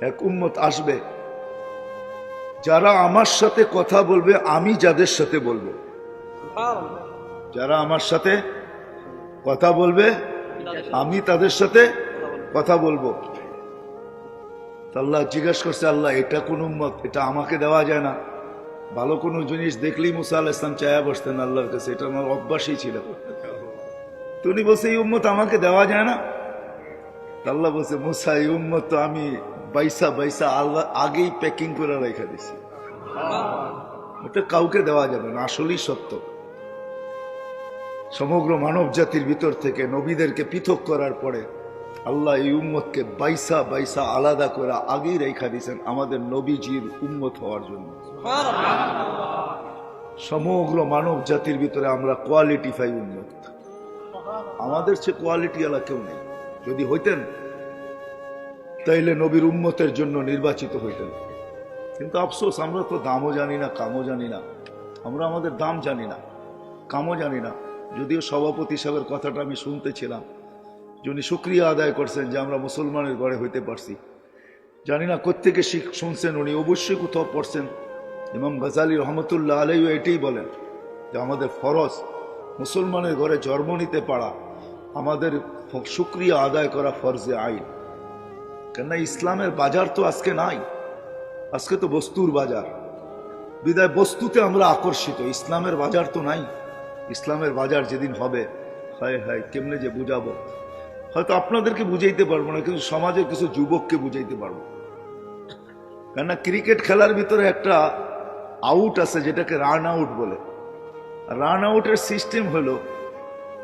এক উম্মত আসবে যারা আমার সাথে কথা বলবে আমি যাদের সাথে বলবো। যারা আমার সাথে কথা বলবে আমি তাদের সাথে কথা বলবো। আল্লাহ জিজ্ঞাসা করছে, আল্লাহ এটা কোন উম্মত, এটা আমাকে দেওয়া যায় না? ভালো কোনো জিনিস দেখলেই মুসা আলাইহিস সালাম চায়া বসতেন আল্লাহর কাছে, এটা আমার অভ্যাসই ছিল। তো উনি বলছে এই উম্মত আমাকে দেওয়া যায় না? আল্লাহ বলছে, মুসা এই উম্মত তো আমি বাইসা বাইসা আল্লাহ আগেই প্যাকিং করে রেখে দিছি, ওটা কাউকে দেওয়া যাবে না। আসলেই সত্য, সমগ্র মানব জাতির ভিতর থেকে নবীদেরকে পৃথক করার পরে আল্লাহ এই উম্মতকে বাইসা বাইসা আলাদা করে আগেই রেখা দিয়েছেন আমাদের নবীজির উম্মত হওয়ার জন্য। সমগ্র মানব জাতির ভিতরে আমরা কোয়ালিটিফাই উম্মত, আমাদের চেয়ে কোয়ালিটি আলা কেউ নেই। যদি হইতেন তাইলে নবীর উম্মতের জন্য নির্বাচিত হইতেন। কিন্তু আফসোস, আমরা তো দামও জানি না, কামও জানি না। আমরা আমাদের দাম জানি না, কামও জানি না। যদিও সভাপতি সাহেবের কথাটা আমি শুনতেছিলাম, যিনি শুকরিয়া আদায় করছেন যে আমরা মুসলমানের ঘরে হইতে পারছি। জানি না কোত্থেকে শুনছেন, উনি অবশ্যই কোথাও পড়ছেন। ইমাম গাজালি রহমতুল্লাহ আলাইহি এটাই বলেন যে আমাদের ফরজ মুসলমানের ঘরে জন্ম নিতে পারা, আমাদের শুকরিয়া আদায় করা ফরজে আইন। কেননা ইসলামের বাজার তো আজকে নাই, আজকে তো বস্তুর বাজার। বিদায় বস্তুতে আমরা আকর্ষিত, ইসলামের বাজার তো নাই। ইসলামের বাজার যেদিন হবে, হায় হায় কেমনে যে বুঝাবো। হয়তো আপনাদেরকে বুঝাইতে পারবো না, কিন্তু সমাজের কিছু যুবককে বুঝাইতে পারবো। কেননা ক্রিকেট খেলার ভিতরে একটা আউট আছে যেটাকে রান আউট বলে। রান আউটের সিস্টেম হলো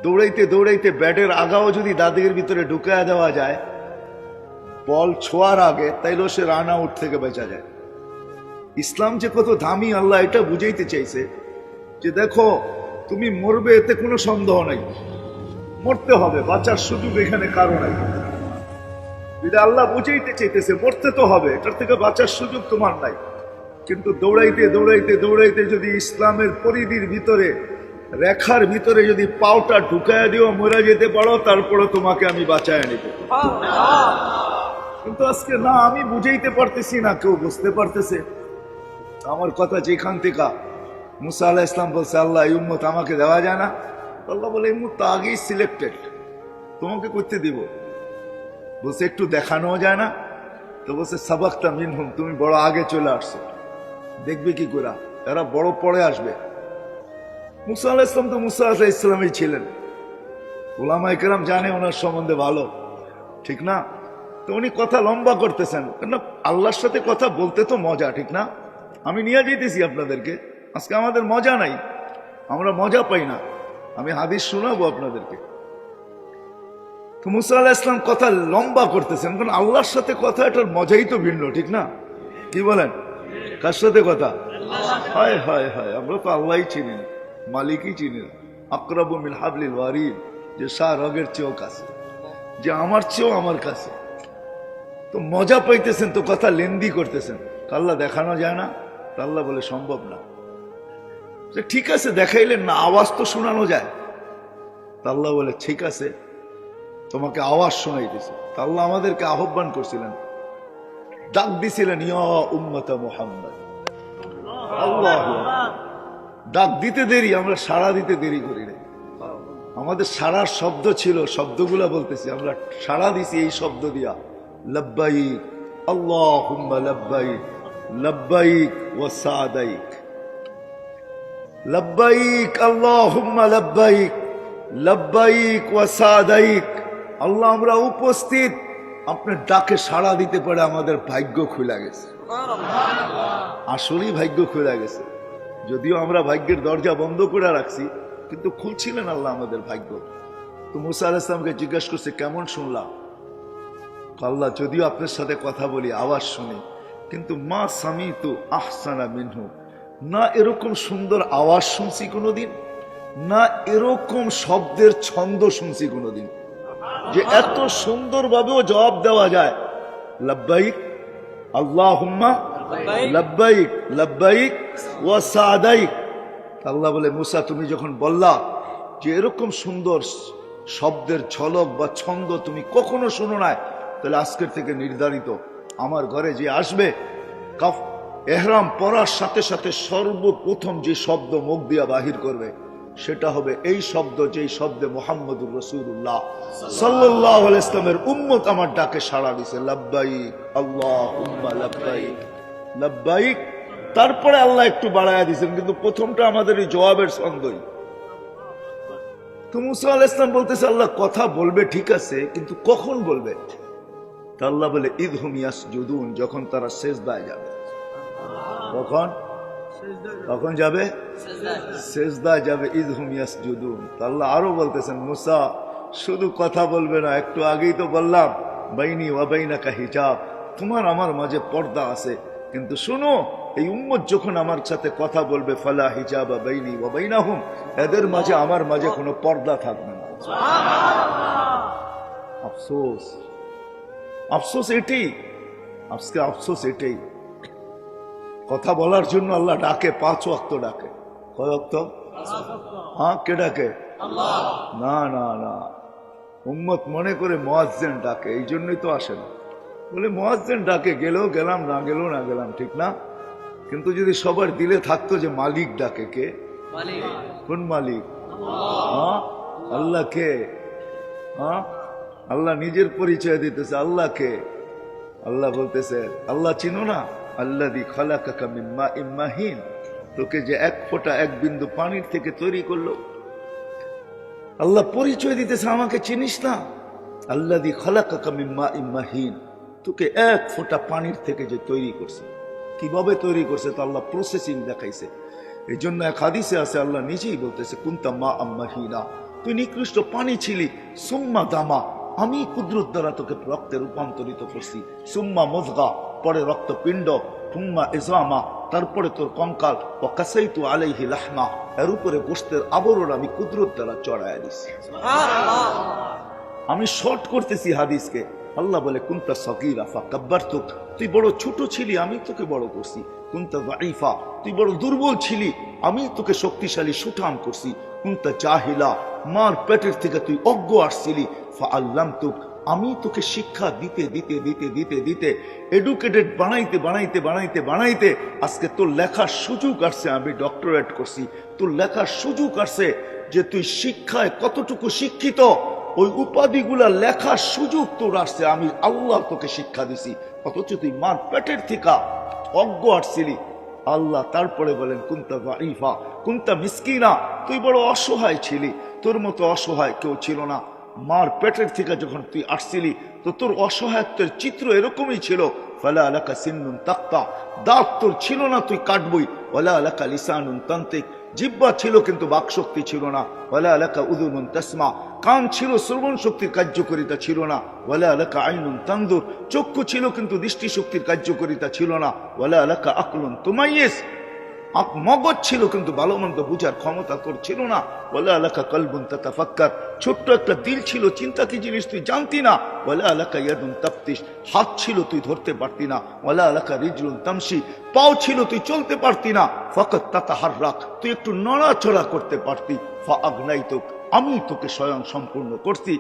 দৌড়াইতে দৌড়াইতে ব্যাটের আগাও যদি দাদির ভিতরে ঢুকায়া দেওয়া যায় বল ছোঁয়ার আগে, তাইলেও সে রান আউট থেকে বেঁচা যায়। ইসলাম যে কত দামি আল্লাহ এটা বুঝাইতে চাইছে যে দেখো তুমি মরবে, এতে কোনো সন্দেহ নাই, মরতে হবে, বাঁচার সুযোগ এখানে কারো নাই। আল্লাহ বুঝাইতে চাইতেছে মরতে তো হবে, এটার থেকে বাঁচার সুযোগ তোমার নাই। কিন্তু দৌড়াইতে দৌড়াইতে দৌড়াইতে যদি ইসলামের পরিধির ভিতরে, রেখার ভিতরে যদি পাওটা ঢুকায় দিও, মরে যেতে পারো, তারপরে তোমাকে আমি বাঁচায় নিব। কিন্তু আজকে না, আমি বুঝাইতে পারতেছি না, কেউ বুঝতে পারতেছে আমার কথা। যেখান থেকে মুসা আলাইহিস সালাম বলছে আল্লাহ এই উম্মত আমাকে দেওয়া যায় না, আল্লাহ বলে এই উম্মত তো আগেই সিলেক্টেড, তোমাকে করতে দিব। বলছে একটু দেখানো যায় না? তো বলছে সাবাক্তা মিনহুম, তুমি বড় আগে চলে আসছো, দেখবে কি করে, এরা বড় পরে আসবে। মুসা আলাইহিস সালাম তো মুসা আলাইহিস সালামই ছিলেন, উলামায়ে কেরাম জানে ওনার সম্বন্ধে ভালো, ঠিক না? তো উনি কথা লম্বা করতেছেন, কেন আল্লাহর সাথে কথা বলতে তো মজা, ঠিক না? আমি নিয়ে যেতেছি আপনাদেরকে, আজকে আমাদের মজা নাই, আমরা মজা পাই না। আমি হাদিস শোনাবো আপনাদেরকে। তো মুসা আলাইহিস সালাম কথা লম্বা করতেছেন, কারণ আল্লাহর সাথে কথা, এটার মজাই তো ভিন্ন, ঠিক না? কি বলেন? কার সাথে কথা? হায় হায় হায়, আমরা তো আল্লাহই চিনি না, মালিকই চিনি না। আকরাবু মিন হাবলিল ওয়ারিদ, যে শাহ রগের চেয়েও কাছে, যে আমার চেয়েও আমার কাছে। তো মজা পাইতেছেন, তো কথা লেন্দি করতেছেন, আল্লাহ দেখানো যায় না? আল্লাহ বলে সম্ভব না। ঠিক আছে দেখাইলেন না, আওয়াজ তো শোনানো যায়। আল্লাহ বলে ঠিক আছে, তোমাকে আওয়াজ শোনাইতেছে। আল্লাহ আমাদেরকে আহ্বান করছিলেন, ডাক দিছিলেন, ইয়া উম্মতা মুহাম্মদ। আল্লাহ ডাক দিতে দেরি, আমরা সাড়া দিতে দেরি করি না। আমাদের সাড়ার শব্দ ছিল, শব্দগুলা বলতেছি, আমরা সাড়া দিছি এই শব্দ দিয়া, লব্বাইক আল্লাহুম্মা লব্বাইক, লব্বাইক ওয়া সাদাইক, লব্বাইক আল্লাহুম্মা লব্বাইক, লব্বাইক ওয়া সাদাইক। আল্লাহ আমরা উপস্থিত, আপনার ডাকে সাড়া দিতে পারে আমাদের ভাগ্য খুলে গেছে। আসলেই ভাগ্য খুলে গেছে, যদিও আমরা ভাগ্যের দরজা বন্ধ করে রাখছি, কিন্তু খুলছিলেন আল্লাহ আমাদের ভাগ্য। তো মুসা আলাইহিস সালামকে জিজ্ঞাসা করছে কেমন শুনলাম? আল্লাহ যদিও আপনার সাথে কথা বলি, আওয়াজ শুনি, কিন্তু মা সামিতু আহসানা মিনহু, না এরকম সুন্দর আওয়াজ শুনছি কোনোদিন, না এরকম শব্দের ছন্দ শুনছি কোনোদিন, যে এত সুন্দরভাবেও জবাব দেওয়া যায়, লব্বাইক আল্লাহুম্মা লব্বাইক, লব্বাইক ওয়া সাদাইক। আল্লাহ বলে মুসা তুমি যখন বললা যে এরকম সুন্দর শব্দের ঝলক বা ছন্দ তুমি কখনো শুনো নাই, তাহলে আজকের থেকে নির্ধারিত আমার ঘরে যে আসবে, এহরাম পরার সাথে সাথে সর্বপ্রথম যে শব্দ মুখ দিয়া বাহির করবে সেটা হবে এই শব্দ, যেই শব্দে মুহাম্মদুর রাসূলুল্লাহ সাল্লাল্লাহু আলাইহি ইসলামের উম্মত আমার ডাকে সাড়া দিছে, লাব্বাইক আল্লাহুম্মা লাব্বাইক লাব্বাইক। তারপরে আল্লাহ একটু বাড়ায়া দিয়েছেন, কিন্তু প্রথমটা আমাদের এই জবাবের ছন্দই। তো মুসা আলাইহিস সালাম বলতেছে, আল্লাহ কথা বলবে ঠিক আছে, কিন্তু কখন বলবে? তা আল্লাহ বলে, ইদহুম ইয়াসজুদুন, যখন তারা সিজদায় যাবে। কখন? কখন যাবে? সিজদায় যাবে, ইদহুম ইয়াসজুদুন। তা আল্লাহ আরো বলতেছেন, মুসা শুধু কথা বলবে না, একটু আগেই তো বললাম বাইনি ওয়া বাইনাকা হিজাব, তোমার আমার মাঝে পর্দা আছে, কিন্তু শুনো এই উম্মত যখন আমার সাথে কথা বলবে, ফালা হিজাবা বাইনি ওয়া বাইনাহুম, এদের মাঝে আমার মাঝে কোনো পর্দা থাকবে না। আফসোস, আফসোস এটাই, আজকে আফসোস এটাই। কথা বলার জন্য আল্লাহ ডাকে, 5 ওয়াক্ত ডাকে। কয় ওয়াক্ত? হ্যাঁ, কে ডাকে? না না না, উম্মত মনে করে মুয়াজ্জিন ডাকে, এই জন্যই তো আসে না। বলে মুয়াজ্জিন ডাকে, গেলেও গেলাম, না গেলেও না গেলাম, ঠিক না? কিন্তু যদি সবার দিলে থাকতো যে মালিক ডাকে, কে? কোন মালিক? হ্যাঁ, আল্লাহ কে? হ্যাঁ, আল্লাহ নিজের পরিচয় দিতেছে, আল্লাহ কে? আল্লাহ বলতেছে, আল্লাহ চিনো না? আল্লাযী খালাকাকা মিন মাইন মাহিন, তোকে যে এক ফোঁটা এক বিন্দু পানির থেকে তৈরি করলো। আল্লাহ পরিচয় দিতেছে, আমাকে চিনিস না? আল্লাযী খালাকাকা মিন মাইন মাহিন, তোকে এক ফোঁটা পানির থেকে যে তৈরি করছে। কিভাবে তৈরি করছে? তো আল্লাহ প্রসেসিং দেখাইছে। এই জন্য এক হাদিসে আছে, আল্লাহ নিজেই বলতেছে, কুনতা মা আম্মাহিনা, তুই নিকৃষ্ট পানি ছিলি, সুম্মা দামা, আমি কুদরত দ্বারা তোকে রক্তে রূপান্তরিত করছি, সুম্মা মুযগা, পরে রক্তপিণ্ড, থুম্মা ইজামা, তারপরে তোর কঙ্কাল, ও কাসাইতু আলাইহি লাহমা, এর উপরে গোশতের আবরণ আমি কুদরত দ্বারা চড়াইয়া দিছি। আমি শর্ট করতেছি হাদিসকে। আল্লাহ বলে, কুনতা সগীরা ফাকাব্বারতুক, তুই বড় ছোট ছিলি, আমি তোকে বড় করছি। কুনতা যায়ীফা, তুই বড় দুর্বল ছিলি, আমি তোকে শক্তিশালী সুঠাম করছি। কুনতা জাহিলা, মার পেটের থেকে তুই অজ্ঞ আসছিলি, ফাআল্লামতুক, আমি তোকে শিক্ষা দিতে দিতে দিতে দিতে দিতে এডুকেটেড বানাইতে বানাইতে বানাইতে বানাইতে আজকে তোর লেখার সুযোগ আসছে, আমি ডক্টরেট করছি। তোর লেখার সুযোগ আসছে যে তুই শিক্ষায় কতটুকু শিক্ষিত, ওই উপাধিগুলা লেখার সুযোগ তোর আসছে, আমি আল্লাহ তোকে শিক্ষা দিছি। অথচ তুই মার পেটের থেকে অজ্ঞ আসছিলি। আল্লাহ তারপরে বলেন, কুনতা যায়ীফা কুনতা মিসকিনা, তুই বড় অসহায় ছিলি, তোর মতো অসহায় কেউ ছিল না। মার পেটের থেকে যখন তুই আসছিলি তো তোর অসহায়ত্বের চিত্র এরকমই ছিল। ফালা লাকা সিন্নুন তাক্তা, দাঁত তোর ছিল না, তুই কাটবই। ওয়ালা লাকা লিসানুন তান্তিক, জিহ্বা ছিল কিন্তু বাকশক্তি ছিল না। ওয়ালা লাকা উযুনুন তাসমা, কান ছিল, শ্রবণ শক্তির কার্যকারিতা ছিল না। ওয়ালা লাকা আইনুন তানজুর, চক্ষু ছিল কিন্তু দৃষ্টি শক্তির কার্যকারিতা ছিল না। ওয়ালা লাকা আকলুন তুমাইয়িজ, মগজ ছিল কিন্তু ভালো মন্দ বুঝার ক্ষমতা তোর ছিল না। ওয়ালা লাকা কলবুন তাতাফাক্কার, ছোট্ট একটা দিল ছিল, চিন্তা কি জিনিস তুই জানতি না। ওয়ালা লাকা ইয়াদুন তাফতিশ, হাত ছিল তুই ধরতে পারতি না। ওয়ালা লাকা রিজলুন তামশি, পাও ছিল তুই চলতে পারতি না। ফাকাত তাতাহাররাক, তুই একটু নড়াচড়া করতে পারতি। ফাআগনাইতুক, আমি তোকে স্বয়ং সম্পূর্ণ করছি,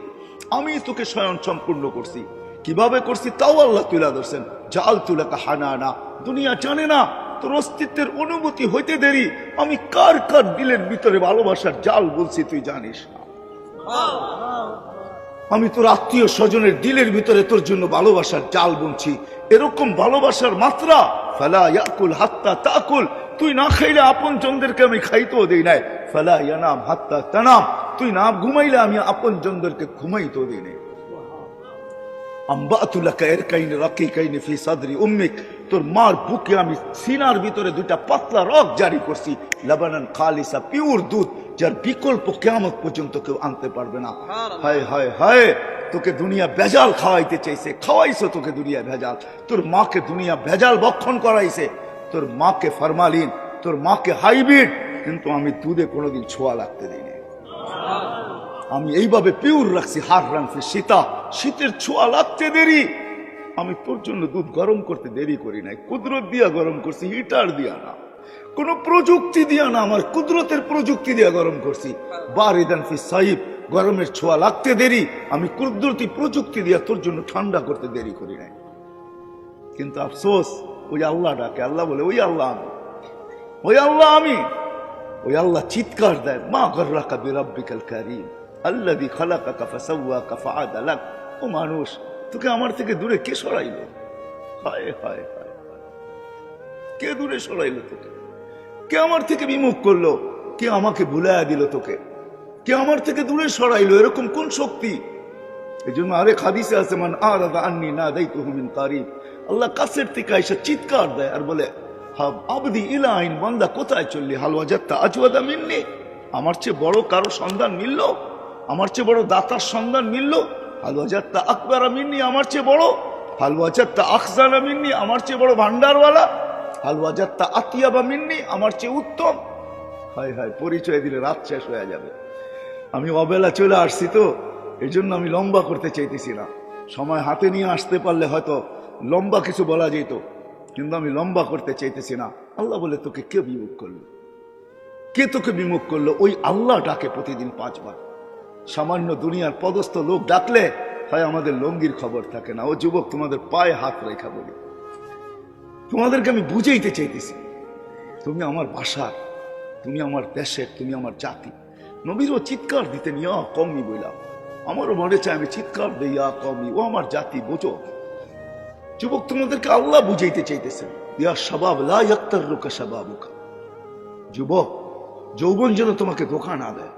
আমি তোকে স্বয়ং সম্পূর্ণ করছি। কিভাবে করছি তাও আল্লাহ তুলে ধরছেন। জাআলতু লাকা হানানা, দুনিয়া জানে না তোর অস্তিত্বের অনুভূতি হইতে দেরি আমি কার কার দিলের ভিতরে ভালোবাসার জাল বলছি তুই জানিস না। আমি তোর আত্মীয় স্বজনের দিলের ভিতরে তোর জন্য ভালোবাসার জাল বুনছি। এরকম ভালোবাসার মাত্রা, ফালা ইয়াকুল হাত্তা তাকুল, তুই না খাইলে আপন জনদেরকে আমি খাইতেও দেই নাই। ফালা ইয়ানাম হাত্তা তানাম, তুই না ঘুমাইলে আমি আপন জনদেরকে ঘুমাইতেও দেই নাই। আম্বাতু লাকা ইরকাইনি রাকিকাইনি ফি সাদরি উম্মিক, তোর মার বুকে আমি সিনার ভিতরে 2টা পাতলা রগ জারি করছি। লাবানান খালিসা, পিওর দুধ, যার বিকল্প কিয়ামত পর্যন্ত কেউ আনতে পারবে না। হায় হায় হায়, তোকে দুনিয়া ভেজাল খাওয়াইতে চাইছে, খাওয়াইছো তোকে দুনিয়া ভেজাল। তোর মাকে দুনিয়া ভেজাল ভক্ষণ করাইছে, তোর মাকে ফরমালিন, তোর মাকে হাইব্রিড, কিন্তু আমি দুধে কোনোদিন ছোঁয়া লাগতে দিইনি। আমি এইভাবে পিওর রাখছি। হার রাখছি শীতা, শীতের ছোঁয়া লাগতে দেরি, আমি তোর জন্য দুধ গরম করতে দেরি করি নাই। কুদরত দিয়া গরম করছি, হিটার দিয়া না, কোন প্রযুক্তি দিয়া না, আমার কুদরতের প্রযুক্তি দিয়া গরম করছি। বারিদান ফি সাইব, গরমের ছোঁয়া লাগতে দেরি, আমি কুদরতি প্রযুক্তি দিয়া তোর জন্য ঠান্ডা করতে দেরি করি নাই। কিন্তু আফসোস, ওই আল্লাহ ডাকে, আল্লাহ বলে ওই আল্লাহ আমি, ওই আল্লাহ আমি। ওই আল্লাহ চিৎকার দেয়, মা গররাকা বিরাব্বিকাল কারীম আল্লাযী খালাকাকা ফাসাওয়াকা ফাআদালাক। ও মানুষ, তোকে আমার থেকে দূরে কে সরাইলো? হায় হায় হায়, কে দূরে সরাইলো তোকে? কে আমার থেকে বিমুখ করলো? কে আমাকে ভুলাইয়া দিল তোকে? কে আমার থেকে দূরে সরাইলো? এরকম কোন শক্তি? এই জন্য আরেক হাদিসে আছে, মান আরাদা আন্নী নাদাইতুহু মিন কারিব। আল্লাহ কাছের থেকে এসে চিৎকার দেয় আর বলে, হাব আবদি ইলাইন, বান্দা কোথায় চললি? হাল ওয়াজাদতা আজওয়াদা মিন্নি, আমার চেয়ে বড় কারো সন্ধান মিলল? আমার চেয়ে বড় দাতার সন্ধান মিলল? হাল ওয়াজাদতা আকবারা মিন্নি, আমার চেয়ে বড়? হাল ওয়াজাদতা আখজানা মিন্নি, আমার চেয়ে বড় ভান্ডারওয়ালা? হাল ওয়াজাদতা আতিয়াবা মিন্নি, আমার চেয়ে উত্তম? হায় হায়, পরিচয় দিলে রাত শেষ হয়ে যাবে। আমি অবেলা চলে আসছি তো, এই জন্য আমি লম্বা করতে চাইতেছি না। সময় হাতে নিয়ে আসতে পারলে হয়তো লম্বা কিছু বলা যেত, কিন্তু আমি লম্বা করতে চাইতেছি না। আল্লাহ বলে, তোকে কে বিমুখ করলো? কে তোকে বিমুখ করলো? ওই আল্লাহ ডাকে প্রতিদিন 5 বার। সামান্য দুনিয়ার পদস্থ লোক ডাকলে হয় আমাদের লঙ্গির খবর থাকে না। ও যুবক, তোমাদের পায়ে হাত রেখা বলি, তোমাদেরকে আমি বুঝাইতে চাইতেছি, তুমি আমার ভাষার, তুমি আমার দেশের, তুমি আমার জাতি। নবীরও চিৎকার দিতেন, ইয়া কওমি বইলা। আমারও মনে চায় আমি চিৎকার দিই, ইয়া কওমি, ও আমার জাতি, বোঝো। যুবক, তোমাদেরকে আল্লাহ বুঝাইতে চাইতেছেন, ইয়া শাবাব লা ইয়াক্তারুকা শাবাবুকা। যুবক, যৌবন যেন তোমাকে ধোঁকা না দেয়।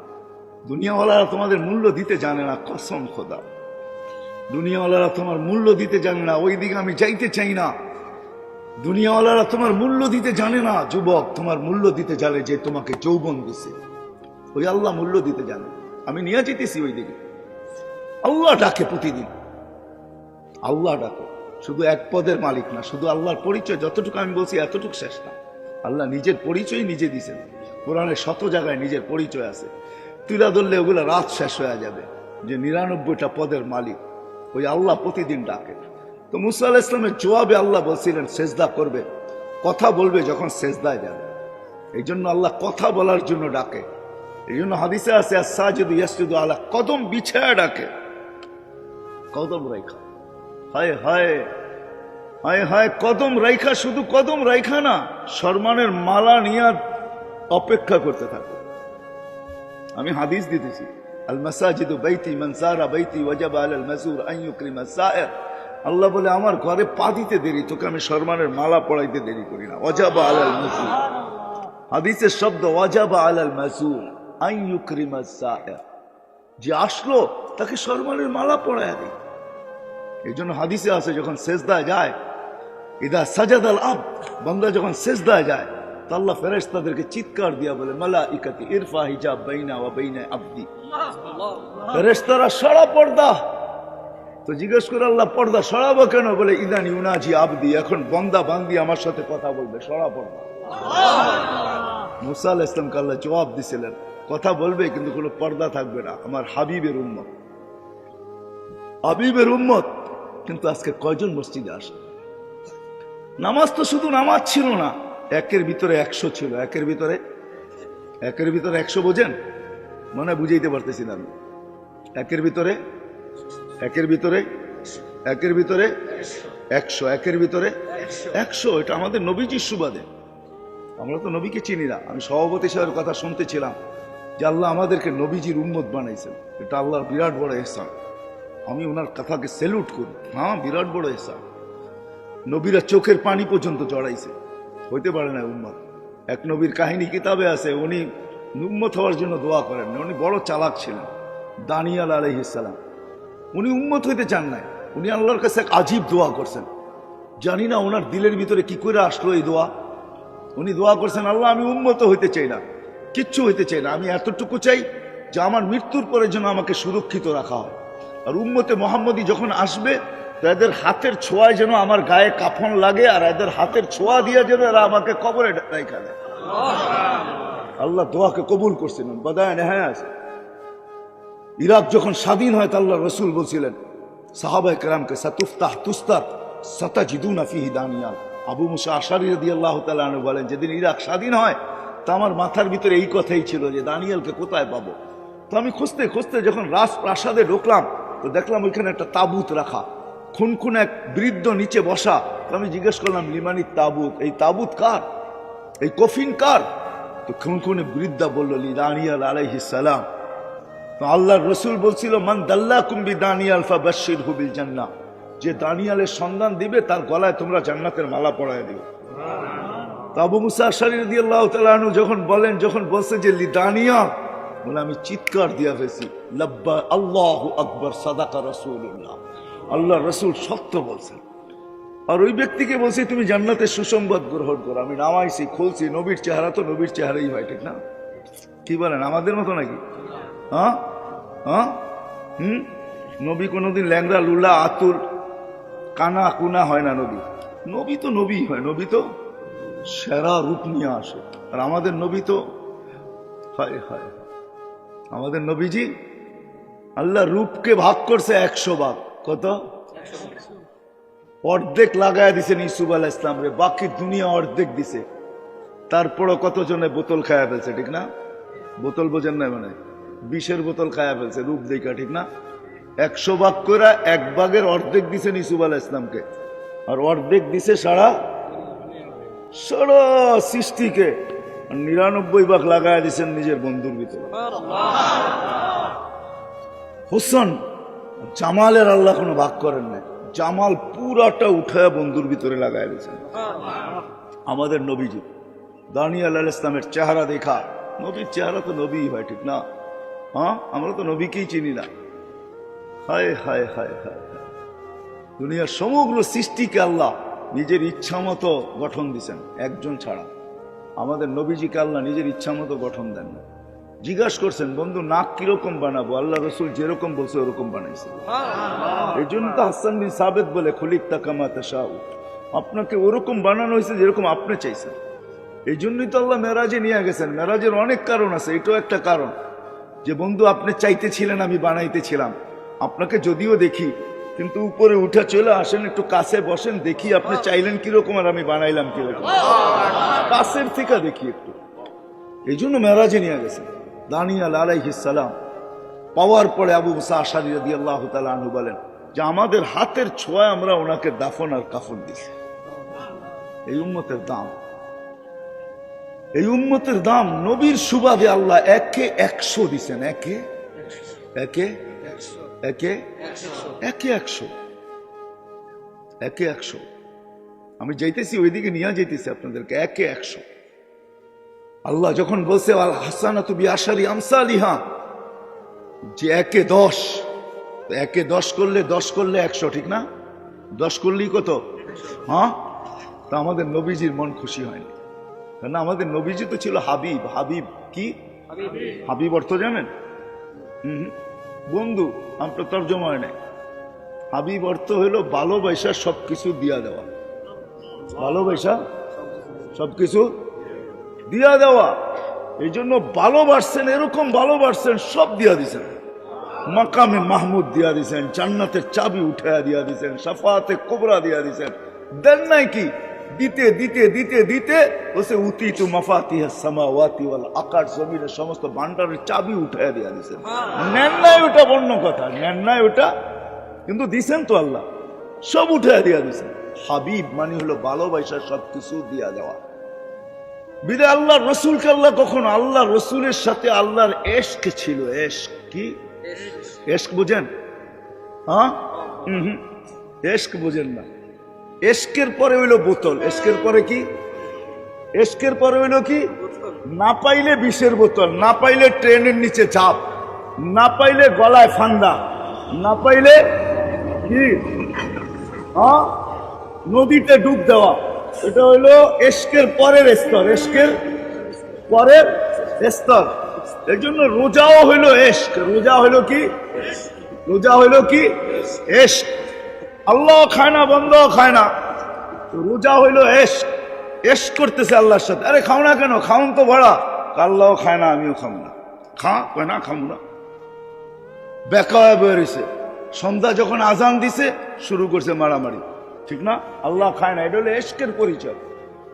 দুনিয়াওয়ালারা তোমাদের মূল্য দিতে জানে না, কসম খোদা। দুনিয়াওয়ালারা তোমার মূল্য দিতে জানে না, ওই দিকে আমি যাইতে চাই না। দুনিয়াওয়ালারা তোমার মূল্য দিতে জানে না। যুবক, তোমার মূল্য দিতে জানে যে তোমাকে যৌবন দিছে। ওই আল্লাহ মূল্য দিতে জানে। আমি নিয়ে যেতেছি ওই দিকে। আল্লাহ ডাকে প্রতিদিন, আল্লাহ ডাকে। শুধু এক পদের মালিক না, শুধু আল্লাহর পরিচয় যতটুকু আমি বলছি এতটুকু শেষ না। আল্লাহ নিজের পরিচয় নিজে দিয়েছেন। কোরআনের 100 জায়গায় নিজের পরিচয় আছে। তুলা ধরলে ওগুলো রাত শেষ হয়ে যাবে, যে 99টা পদের মালিক। ওই আল্লাহ প্রতিদিন ডাকে। তো মুসা আলাইহিস সালামের জবাবে আল্লাহ বলছিলেন সেজদা করবে, কথা বলবে যখন সেজদায় যাবে। এই জন্য আল্লাহ কথা বলার জন্য ডাকে। এই জন্য হাদিসে আছে, আস-সাজিদু ইয়াসজুদু আলা কদম, বিছায়া ডাকে, কদম রাইখা। হায় হায় হায় হায়, কদম রাইখা। শুধু কদম রাইখা না, সম্মানের মালা নিয়ে অপেক্ষা করতে থাকে। আমি হাদিস দিতেছি, আল মাসাজিদু বাইতি, মান যারা বাইতি ওয়াজাবা আলাল মাজুর আন ইউকরিমা সায়ের। আল্লাহ বলে, আমার ঘরে পা দিতে দেরি, তোকে আমি সম্মানের মালা পড়াইতে দেরি করি না। ওয়াজাবা আলাল মাজুর, হাদিসের শব্দ ওয়াজাবা আলাল মাজুর আন ইউকরিমা সায়ের, যে আসলো তাকে সম্মানের মালা পড়ায় দেয়। এই জন্য হাদিসে আছে, যখন সেজদায় যায়, ইদা সাজাদাল আবদ, বান্দা যখন সেজদায় যায়, তো আল্লাহ ফেরেশতাদেরকে চিৎকার দিয়া বলে, মালাইকাতি ইরফা হিজাব বাইনা ওয়া বাইনা আবদি। ফেরেশতারা সরা পর্দা। তো জিজ্ঞেস করে আল্লাহ, পর্দা সরাবো কেন? বলে, ইদান ইউনাজি আবদি, এখন বান্দা বান্দি আমার সাথে কথা বলবে, সরা পর্দা। মুসা আলাইহিস সালামকে আল্লাহ জবাব দিছিলেন, কথা বলবে কিন্তু কোনো পর্দা থাকবে না, আমার হাবিবের উম্মত, হাবিবের উম্মত। কিন্তু আজকে কয়জন মসজিদে আসে? নামাজ তো শুধু নামাজ ছিল না, একের ভিতরে 100 ছিল। একের ভিতরে 100 বোঝেন? মনে বুঝাইতে পারতেছি না আমি। একের ভিতরে 100, একের ভিতরে 100। এটা আমাদের নবীজির সুবাদে। আমরা তো নবীকে চিনি না। আমি সভাপতি সাহেবের কথা শুনতেছিলাম যে আল্লাহ আমাদেরকে নবীজির উম্মত বানাইছেন। এটা আল্লাহর বিরাট বড় ইহসান। আমি ওনার কথাকে স্যালুট করি। হ্যাঁ, বিরাট বড় ইহসান। নবীরা চোখের পানি পর্যন্ত জড়াইছে, হইতে পারে না উম্মত। এক নবীর কাহিনী কিতাবে আছে, উনি উম্মত হওয়ার জন্য দোয়া করেন না। উনি বড় চালাক ছিলেন, দানিয়াল আলাইহিস সালাম। উনি উম্মত হইতে চান নাই, উনি আল্লাহর কাছে এক আজীব দোয়া করছেন। জানি না ওনার দিলের ভিতরে কি করে আসলো এই দোয়া। উনি দোয়া করছেন, আল্লাহ আমি উম্মত হইতে চাই না, কিচ্ছু হইতে চাই না, আমি এতটুকু চাই যে আমার মৃত্যুর পরে যেন আমাকে সুরক্ষিত রাখা হয়। আর উম্মতে মুহাম্মদী যখন আসবে, তো এদের হাতের ছোঁয়ায় যেন আমার গায়ে কাফন লাগে, আর এদের হাতের ছোঁয়া দিয়ে যেন এরা আমাকে কবরে রাখা দেয়। আল্লাহ দোয়াকে কবুল করছিলেন। বাদায় নেহায় আছে। ইরাক যখন স্বাধীন হয়, তা আল্লাহ রসুল বলছিলেন সাহাবায়ে কেরামকে, সাতুফতাহ তুস্তার সাতাজিদুনা ফিহি দানিয়াল। আবু মুসা আশারী রাদিয়াল্লাহু তাআলা আনহু বলেন, যেদিন ইরাক স্বাধীন হয়, তা আমার মাথার ভিতরে এই কথাই ছিল যে দানিয়ালকে কোথায় পাবো। তো আমি খুঁজতে খুঁজতে যখন রাজপ্রাসাদে ঢুকলাম, তো দেখলাম ওইখানে একটা তাবুত রাখা। খুন এক বৃদ্ধ নিচে বসা। তো আমি জিজ্ঞেস করলাম লিমানি তাবুত, এই তাবুত কার, এই কফিন কার? তো খুনে বৃদ্ধা বললো লি দানিয়াল আলাইহিস সালাম। তো আল্লাহর রসুল বলছিল মান দাল্লাকুম বিদানিয়াল ফাবাশশিরহু বিল জান্নাহ, যে দানিয়ালের সন্ধান দিবে তার গলায় তোমরা জান্নাতের মালা পরায় দিও। তো আবু মুসা আশআরী রাদিয়াল্লাহু তাআলা আনহু যখন বলছে যে লি দানিয়াল, বলে আমি চিৎকার দিয়া ফেলছি লাব্বা আল্লাহু আকবার সাদাকা রাসূলুল্লাহ, আল্লাহ রসুল সত্য বলছেন। আর ওই ব্যক্তিকে বলছি তুমি জান্নাতের সুসংবাদ গ্রহণ করো। আমি নামাইছি, খুলছি, নবীর চেহারা তো নবীর চেহারাই হয়, ঠিক না? কি বলেন, আমাদের মতো নাকি? হ্যাঁ হ্যাঁ নবী কোনোদিন ল্যাংড়া লুলা আতুর কানা কুনা হয় না। নবী তো নবী হয়, নবী তো সেরা রূপ নিয়ে আসে। আর আমাদের নবী তো হায় হায়, আমাদের নবীজি আল্লাহ রূপকে ভাগ করছে 100 ভাগ। কত? অর্ধেক লাগায় দিছেন ইসুফ আলাইহিস সালাম রে, বাকি দুনিয়া অর্ধেক দিছে। তারপরও কতজনে বোতল খায়া ফেলছে, ঠিক না? বোতল বোঝেন না, মানে 20-এর বোতল খায়া ফেলছে রূপ দেখা, ঠিক না? 100 ভাগ করে 1 ভাগের অর্ধেক দিছেন ইসুফ আলাইহিস সালামকে, আর অর্ধেক দিছে সারা সৃষ্টিকে। 99 ভাগ লাগায় দিছেন নিজের বন্ধুর ভিতরে। হোসেন জামালের আল্লাহ কোনো ভাগ করেন না, জামাল পুরাটা উঠায় বন্ধুর ভিতরে লাগায় দিয়েছেন। আমাদের নবীজি দানিয়াল আলাইহিস সালামের চেহারা দেখা, নবীর চেহারা তো নবী হয়, ঠিক না? হ্যাঁ, আমরা তো নবীকেই চিনি না। হায় হায় হায় হায়, দুনিয়ার সমগ্র সৃষ্টিকে আল্লাহ নিজের ইচ্ছা মতো গঠন দিছেন, একজন ছাড়া। আমাদের নবীজিকে আল্লাহ নিজের ইচ্ছা মতো গঠন দেন না। জিজ্ঞাসা করছেন বন্ধু নাক কিরকম বানাবো, আল্লাহ রসুল যেরকম বলছে ওরকম বানাইছে। এই জন্য তো হাসান বিন সাবিত বলে খুলিকতা কামা তাশাউ, আপনাকে ওরকম বানানো হয়েছে যেরকম আপনি চাইছেন। এই জন্যই তো আল্লাহ মেরাজে নিয়ে গেছেন। মেরাজের অনেক কারণ আছে, এটাও একটা কারণ যে বন্ধু আপনি চাইতেছিলেন, আমি বানাইতেছিলাম। আপনাকে যদিও দেখি, কিন্তু উপরে উঠে চলে আসেন, একটু কাছে বসেন, দেখি আপনি চাইলেন কিরকম আর আমি বানাইলাম কিরকম, কাছের থেকে দেখি একটু। এই জন্য মেরাজে নিয়ে গেছেন। দানিয়াল আলাইহিস সালাম পাওয়ার পরে আবু মুসা আশআরী রাদিয়াল্লাহু তাআলা আনহু বলেন যে আমাদের হাতের ছোঁয়ায় আমরা ওনাকে দাফন আর কাফন দিছি। এই উম্মতের দাম, এই উম্মতের দাম নবীর সুবাদে আল্লাহ একে 100 দিছেন। একে একে একে একে 100, একে 100। আমি যাইতেছি ওইদিকে নিয়ে যাইতেছি আপনাদেরকে। একে 100 আল্লাহ যখন বলছে আল হাসানাতু বিআশারি আমসালিহা, যে একে 10, একে 10 করলে 100, ঠিক না? 10 করলেই কত? হ্যাঁ, তা আমাদের নবীজির মন খুশি হয়নি। কারণ আমাদের নবীজি তো ছিল হাবিব। হাবিব কি? হাবিব অর্থ জানেন? বন্ধু, আপনার তর্জমা হয় নাই। হাবিব অর্থ হইল ভালোবাসা সবকিছু দিয়া দেওয়া, ভালোবাসা সবকিছু দিয়া দেওয়া। এই জন্য ভালোবাসছেন, এরকম ভালোবাসছেন সব দিয়া দিছেন। মাকামে মাহমুদ দিয়া দিছেন, জান্নাতের চাবি উঠাইয়া দিয়া দিছেন, শাফাআতে কুবরা দিয়া দিছেন। দেন নাই কি? দিতে দিতে দিতে দিতে বসে উতিতু মাফাতিহাস সামাওয়াতি ওয়াল আকাশ, জমিনের সমস্ত ভান্ডারের চাবি উঠাইয়া দিয়া দিছেন। নেন নাই ওটা অন্য কথা, নেন নাই ওটা, কিন্তু দিছেন তো আল্লাহ, সব উঠাইয়া দিয়া দিছেন। হাবিব মানে হলো ভালোবাসা সবকিছু দিয়া দেওয়া। বিদে আল্লাহ রসুলকে আল্লাহ কখন, আল্লাহ রসুলের সাথে আল্লাহর এশক ছিল। এশক কি? এশক বোঝেন? হ্যাঁ, এশক বোঝেন না। এশকের পরে হইলো বোতল। এশকের পরে কি? এশকের পরে হইলো কি? না পাইলে বিষের বোতল, না পাইলে ট্রেনের নিচে ঝাঁপ, না পাইলে গলায় ফান্দা, না পাইলে কি নদীতে ডুব দেওয়া। এটা হইলো এশকের পরের স্তর, এশকের পরের স্তর। এর জন্য রোজাও হইলো এশক। রোজা হইলো কি? রোজা হইলো কি? এশক। আল্লাহ খায় না, বন্ধ খায় না, রোজা হইলো এশক। এশক করতেছে আল্লাহর সাথে। আরে খাও না কেন? খাউন তো ভরা। আল্লাহ খায় না, আমিও খাবো না। খা কয় না, খাবো না। বেকা বেরিয়েছে। সন্ধ্যা যখন আজান দিছে শুরু করছে মারামারি, ঠিক না? আল্লাহ খায় না। এটা হলো এশকের পরিচয়।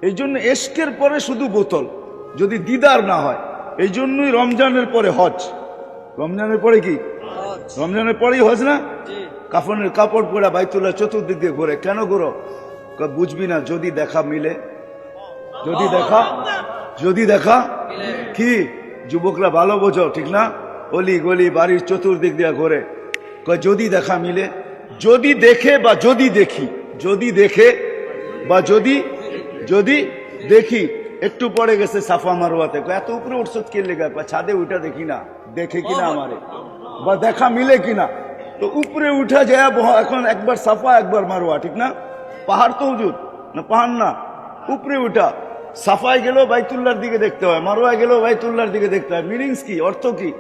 এই জন্য এশকের পরে শুধু বোতল, যদি দিদার না হয়। এই জন্যই রমজানের পরে হজ। রমজানের পরে কি? রমজানের পরেই হজ না? কাফনের কাপড় পরে বাইতুল্লাহ চতুর্দিক দিয়ে ঘোরে। কেন ঘোরো? বুঝবি না, যদি দেখা মিলে। যদি দেখা কি যুবকরা ভালো বোঝো, ঠিক না? অলি গলি বাড়ির চতুর্দিক দিয়ে ঘোরে, যদি দেখা মিলে। যদি দেখে বা যদি দেখি, যদি দেখে বা যদি দেখি। একটু পরে গেছে সাফা মারওয়াতে, এত উপরে উঠছত কে লেগে? ছাদে উঠা দেখি না, দেখে কিনা আমারে, বা দেখা মিলে কিনা। তো উপরে উঠা যায় এখন, একবার সাফা একবার মারওয়া, ঠিক না? পাহাড় তো হুজুর না, পাহাড় না, উপরে উঠা। সাফায় গেলেও বাইতুল্লাহর দিকে দেখতে হয়, মারওয়ায় গেলেও বাইতুল্লাহর দিকে দেখতে হয়। মিনিংস কি, অর্থ কি?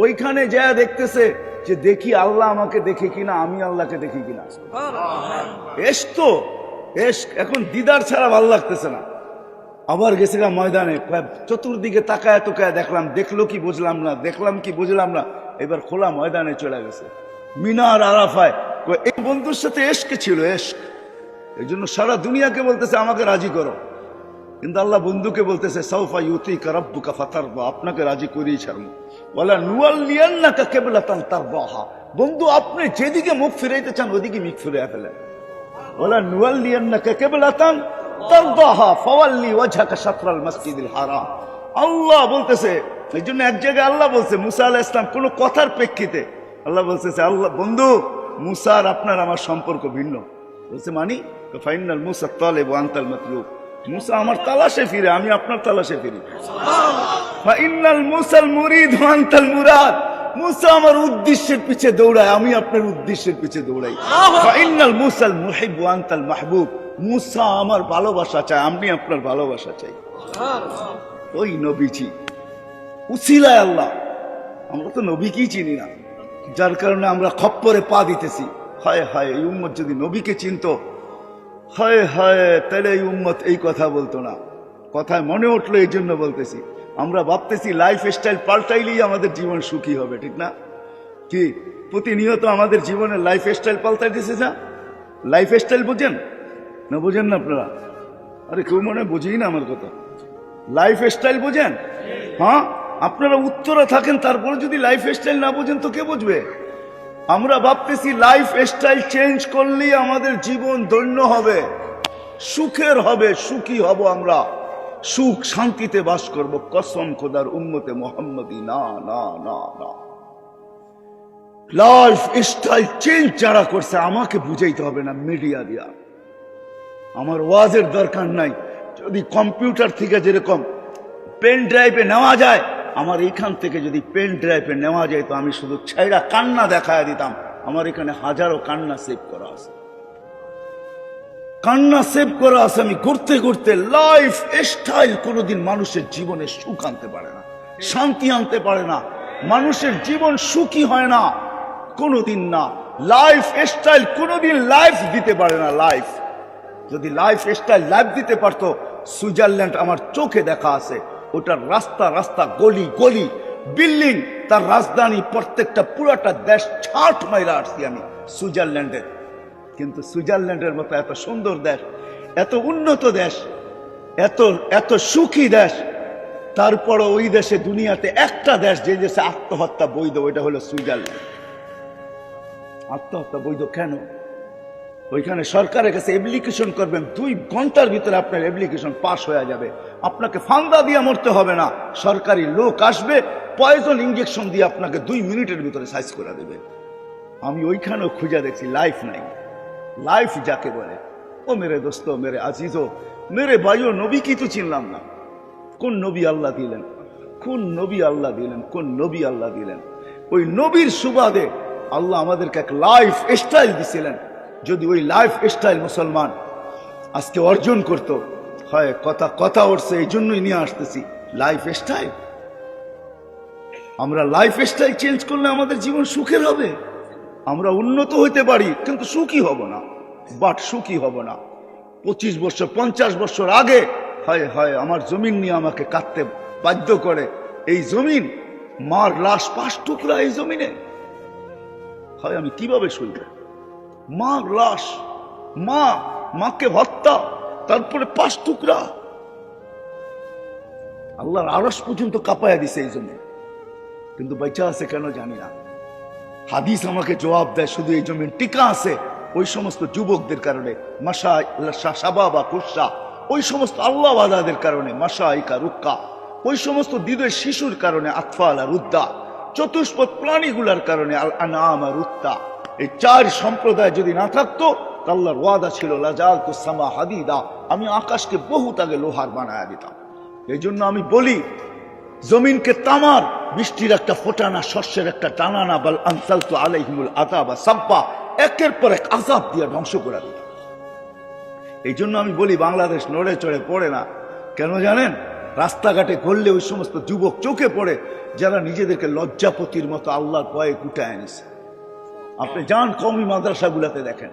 ওইখানে যা দেখতেছে যে দেখি আল্লাহ আমাকে দেখে কিনা, আমি আল্লাহকে দেখি কিনা। এস তো এস, এখন দিদার ছাড়া ভালো লাগতেছে না। আবার গেছিলাম ময়দানে, চতুর্দিকে তাকায় তোকায় দেখলাম, দেখলো কি বুঝলাম না, দেখলাম কি বুঝলাম না। এবার খোলা ময়দানে চলে গেছে, মিনার আরাফায়। এই বন্ধুর সাথে এশকে ছিল, এশক। এই জন্য সারা দুনিয়াকে বলতেছে আমাকে রাজি করো, কিন্তু আল্লাহ বন্ধুকে বলতেছে সাউফা ইউতিকা রাব্বুকা ফাতারদা, আপনাকে রাজি করিয়ে ছাড়ব। ওয়ালা নুওয়াল্লিয়ান্নাকা কিবলাতান তারদাহা, বন্ধু আপনি যেদিকে মুখ ফিরাইতে চান ওদিকে মুখ ফিরিয়ে ফেলেন। ওয়ালা নুওয়াল্লিয়ান্নাকা কিবলাতান তারদাহা ফাওয়াল্লি ওয়াজহাকা শাতরাল মাসজিদিল হারাম। আল্লাহ বলতেছে, এই জন্য এক জায়গায় আল্লাহ বলছে মুসা আলাইহিস সালাম কোন কথার প্রেক্ষিতে আল্লাহ বলতেছে, আল্লাহ বন্ধু মুসা আর আপনার আমার সম্পর্ক ভিন্ন। বলছে মানি? ফাইনাল মুসা তালিব ওয়া আনতাল মাতলুব, মুসা আমার তালাশে ফিরে, আমি আপনার তালাশে ফিরি। ফাইনাল মুসাল মুরিদ ওয়া আনতাল মুরাদ, মুসা আমার উদ্দেশ্যের পিছে দৌড়ায়, আমি আপনার উদ্দেশ্যের পিছে দৌড়াই। ফাইনাল মুসাল মুহিব ওয়া আনতাল মাহবুব, মুসা আমার ভালোবাসা চায়, আমি আপনার ভালোবাসা চাই। ওই নবীজি উসিলায় আল্লাহ, আমরা তো নবীকেই চিনি না, যার কারণে আমরা খপ্পরে পা দিতেছি। হায় হায়, এই উম্মত যদি নবীকে চিনতো, হায় হায়, তাহলে এই উম্মত এই কথা বলতো না। কথায় মনে উঠলো, এই জন্য বলতেছি। আমরা ভাবতেছি লাইফ স্টাইল পাল্টাইলেই আমাদের জীবন সুখী হবে, ঠিক না? কি প্রতিনিয়ত আমাদের জীবনের লাইফ স্টাইল পাল্টাই দিছে না? লাইফ স্টাইল বুঝেন না? বুঝেন না আপনারা? আরে কেউ মনে বুঝেই না আমার কথা। লাইফ স্টাইল বুঝেন? হ্যাঁ, আপনারা উত্তরে থাকেন, তারপরে যদি লাইফ স্টাইল না বুঝেন তো কে বুঝবে? আমরা ভাবতেছি লাইফ স্টাইল চেঞ্জ করলেই আমাদের জীবন ধন্য হবে, সুখের হবে, সুখী হব আমরা, সুখ শান্তিতে বাস করব। কসম খোদার উম্মতে মুহাম্মদী, না না না না। লাইফ স্টাইল চেঞ্জ যারা করছে আমাকে বুঝাইতে হবে না মিডিয়া দিয়া, আমার ওয়াজের দরকার নাই। যদি কম্পিউটার থেকে যেরকম পেন ড্রাইভে নেওয়া যায়, আমার এখান থেকে যদি পেন ড্রাইভে নেওয়া যায় তো আমি শুধু ছাইড়া কান্না দেখায় দিতাম। আমার এখানে হাজারো কান্না সেভ করা আছে, কান্না সেভ করা আছে। আমি করতে করতে লাইফ স্টাইল কোনোদিন মানুষের জীবনে সুখ আনতে পারে না, শান্তি আনতে পারে না, মানুষের জীবন সুখী হয় না কোনোদিন না। লাইফ স্টাইল কোনোদিন লাইফ দিতে পারে না। লাইফ যদি লাইফ স্টাইল লাইফ দিতে পারতো, সুইজারল্যান্ড আমার চোখে দেখা আছে, ওটার রাস্তা রাস্তা গলি গলি বিল্ডিং, তার রাজধানী, প্রত্যেকটা পুরাটা দেশ ছাট মাইরা আসছি আমি সুইজারল্যান্ডে। কিন্তু সুইজারল্যান্ডের মতো এত সুন্দর দেশ, এত উন্নত দেশ, এত এত সুখী দেশ, তারপরও ওই দেশে দুনিয়াতে একটা দেশ যে দেশে আত্মহত্যা বৈধ, ওইটা হলো সুইজারল্যান্ড। আত্মহত্যা বৈধ কেন? ওইখানে সরকারের কাছে অ্যাপ্লিকেশন করবেন, 2 ঘন্টার ভিতরে আপনার অ্যাপ্লিকেশন পাস হয়ে যাবে। আপনাকে ফান্দা দিয়ে মরতে হবে না, সরকারি লোক আসবে, পয়জন ইঞ্জেকশন দিয়ে আপনাকে 2 মিনিটের ভিতরে সাইজ করে দেবে। আমি ওইখানেও খুঁজে দেখছি লাইফ নাই। লাইফ যাকে বলে, ও মেরে দোস্ত, মেরে আজিজো, মেরে ভাইও, নবী কি তো চিনলাম না। কোন নবী আল্লাহ দিলেন, কোন নবী আল্লাহ দিলেন, কোন নবী আল্লাহ দিলেন? ওই নবীর সুবাদে আল্লাহ আমাদেরকে এক লাইফ স্টাইল দিছিলেন। যদি ওই লাইফ স্টাইল মুসলমান আজকে অর্জন করত, হয় কথা কথা উঠছে, এই জন্যই নিয়ে আসতেছি লাইফ স্টাইল। আমরা লাইফ স্টাইল চেঞ্জ করলে আমাদের জীবন সুখের হবে, আমরা উন্নত হইতে পারি, কিন্তু সুখী হব না। বাট সুখী হব না। 25 বছর 50 বছর আগে হয় হয় আমার জমিন নিয়ে আমাকে কাটতে বাধ্য করে। এই জমিন, মার লাশ 5 টুকরা এই জমিনে, হয় আমি কিভাবে শুনব? মার লাশ, মাকে হত্যা, তারপরে 5 টুকরা। আল্লাহর আরশ পর্যন্ত কাঁপায়া দিছে এই জন্য, কিন্তু বেঁচে আছে কেন জানি না। হাদিস আমাকে জবাব দেয়, শুধু এই জমিন টিকা আছে ওই সমস্ত যুবকদের কারণে, মাসা শাবাবা কুসা, ওই সমস্ত আল্লাহওয়ালাদের কারণে, মাসা ইকা রুক্কা, ওই সমস্ত দিদের শিশুর কারণে, আতফালা রুদ্দা, চতুষ্পদ প্রাণীগুলার কারণে, আল আনামা রুত্তা। এই চার সম্প্রদায় যদি না থাকতো, আল্লাহর ওয়াদা ছিল লাজালতু সামা হাদিদা, আমি আকাশকে বহুত আগে লোহার বানায়া দিতাম। এই জন্য আমি বলি, জমিনকে তামার, বৃষ্টির একটা ফোটানা, শস্যের একটা টানানা, বাল আনসালতু আলাইহিমুল আযাবা সাব্বা, একের পর এক আযাব দিয়ে ধ্বংস করে দিতাম। এই জন্য আমি বলি, বাংলাদেশ নড়ে চড়ে পড়ে না। কেন জানেন? রাস্তাঘাটে ঘুরলে ওই সমস্ত যুবক চোখে পড়ে যারা নিজেদেরকে লজ্জাপতির মতো আল্লাহর ভয়ে গুটায় এনেছে। আপনি যান কওমি মাদ্রাসাগুলাতে দেখেন,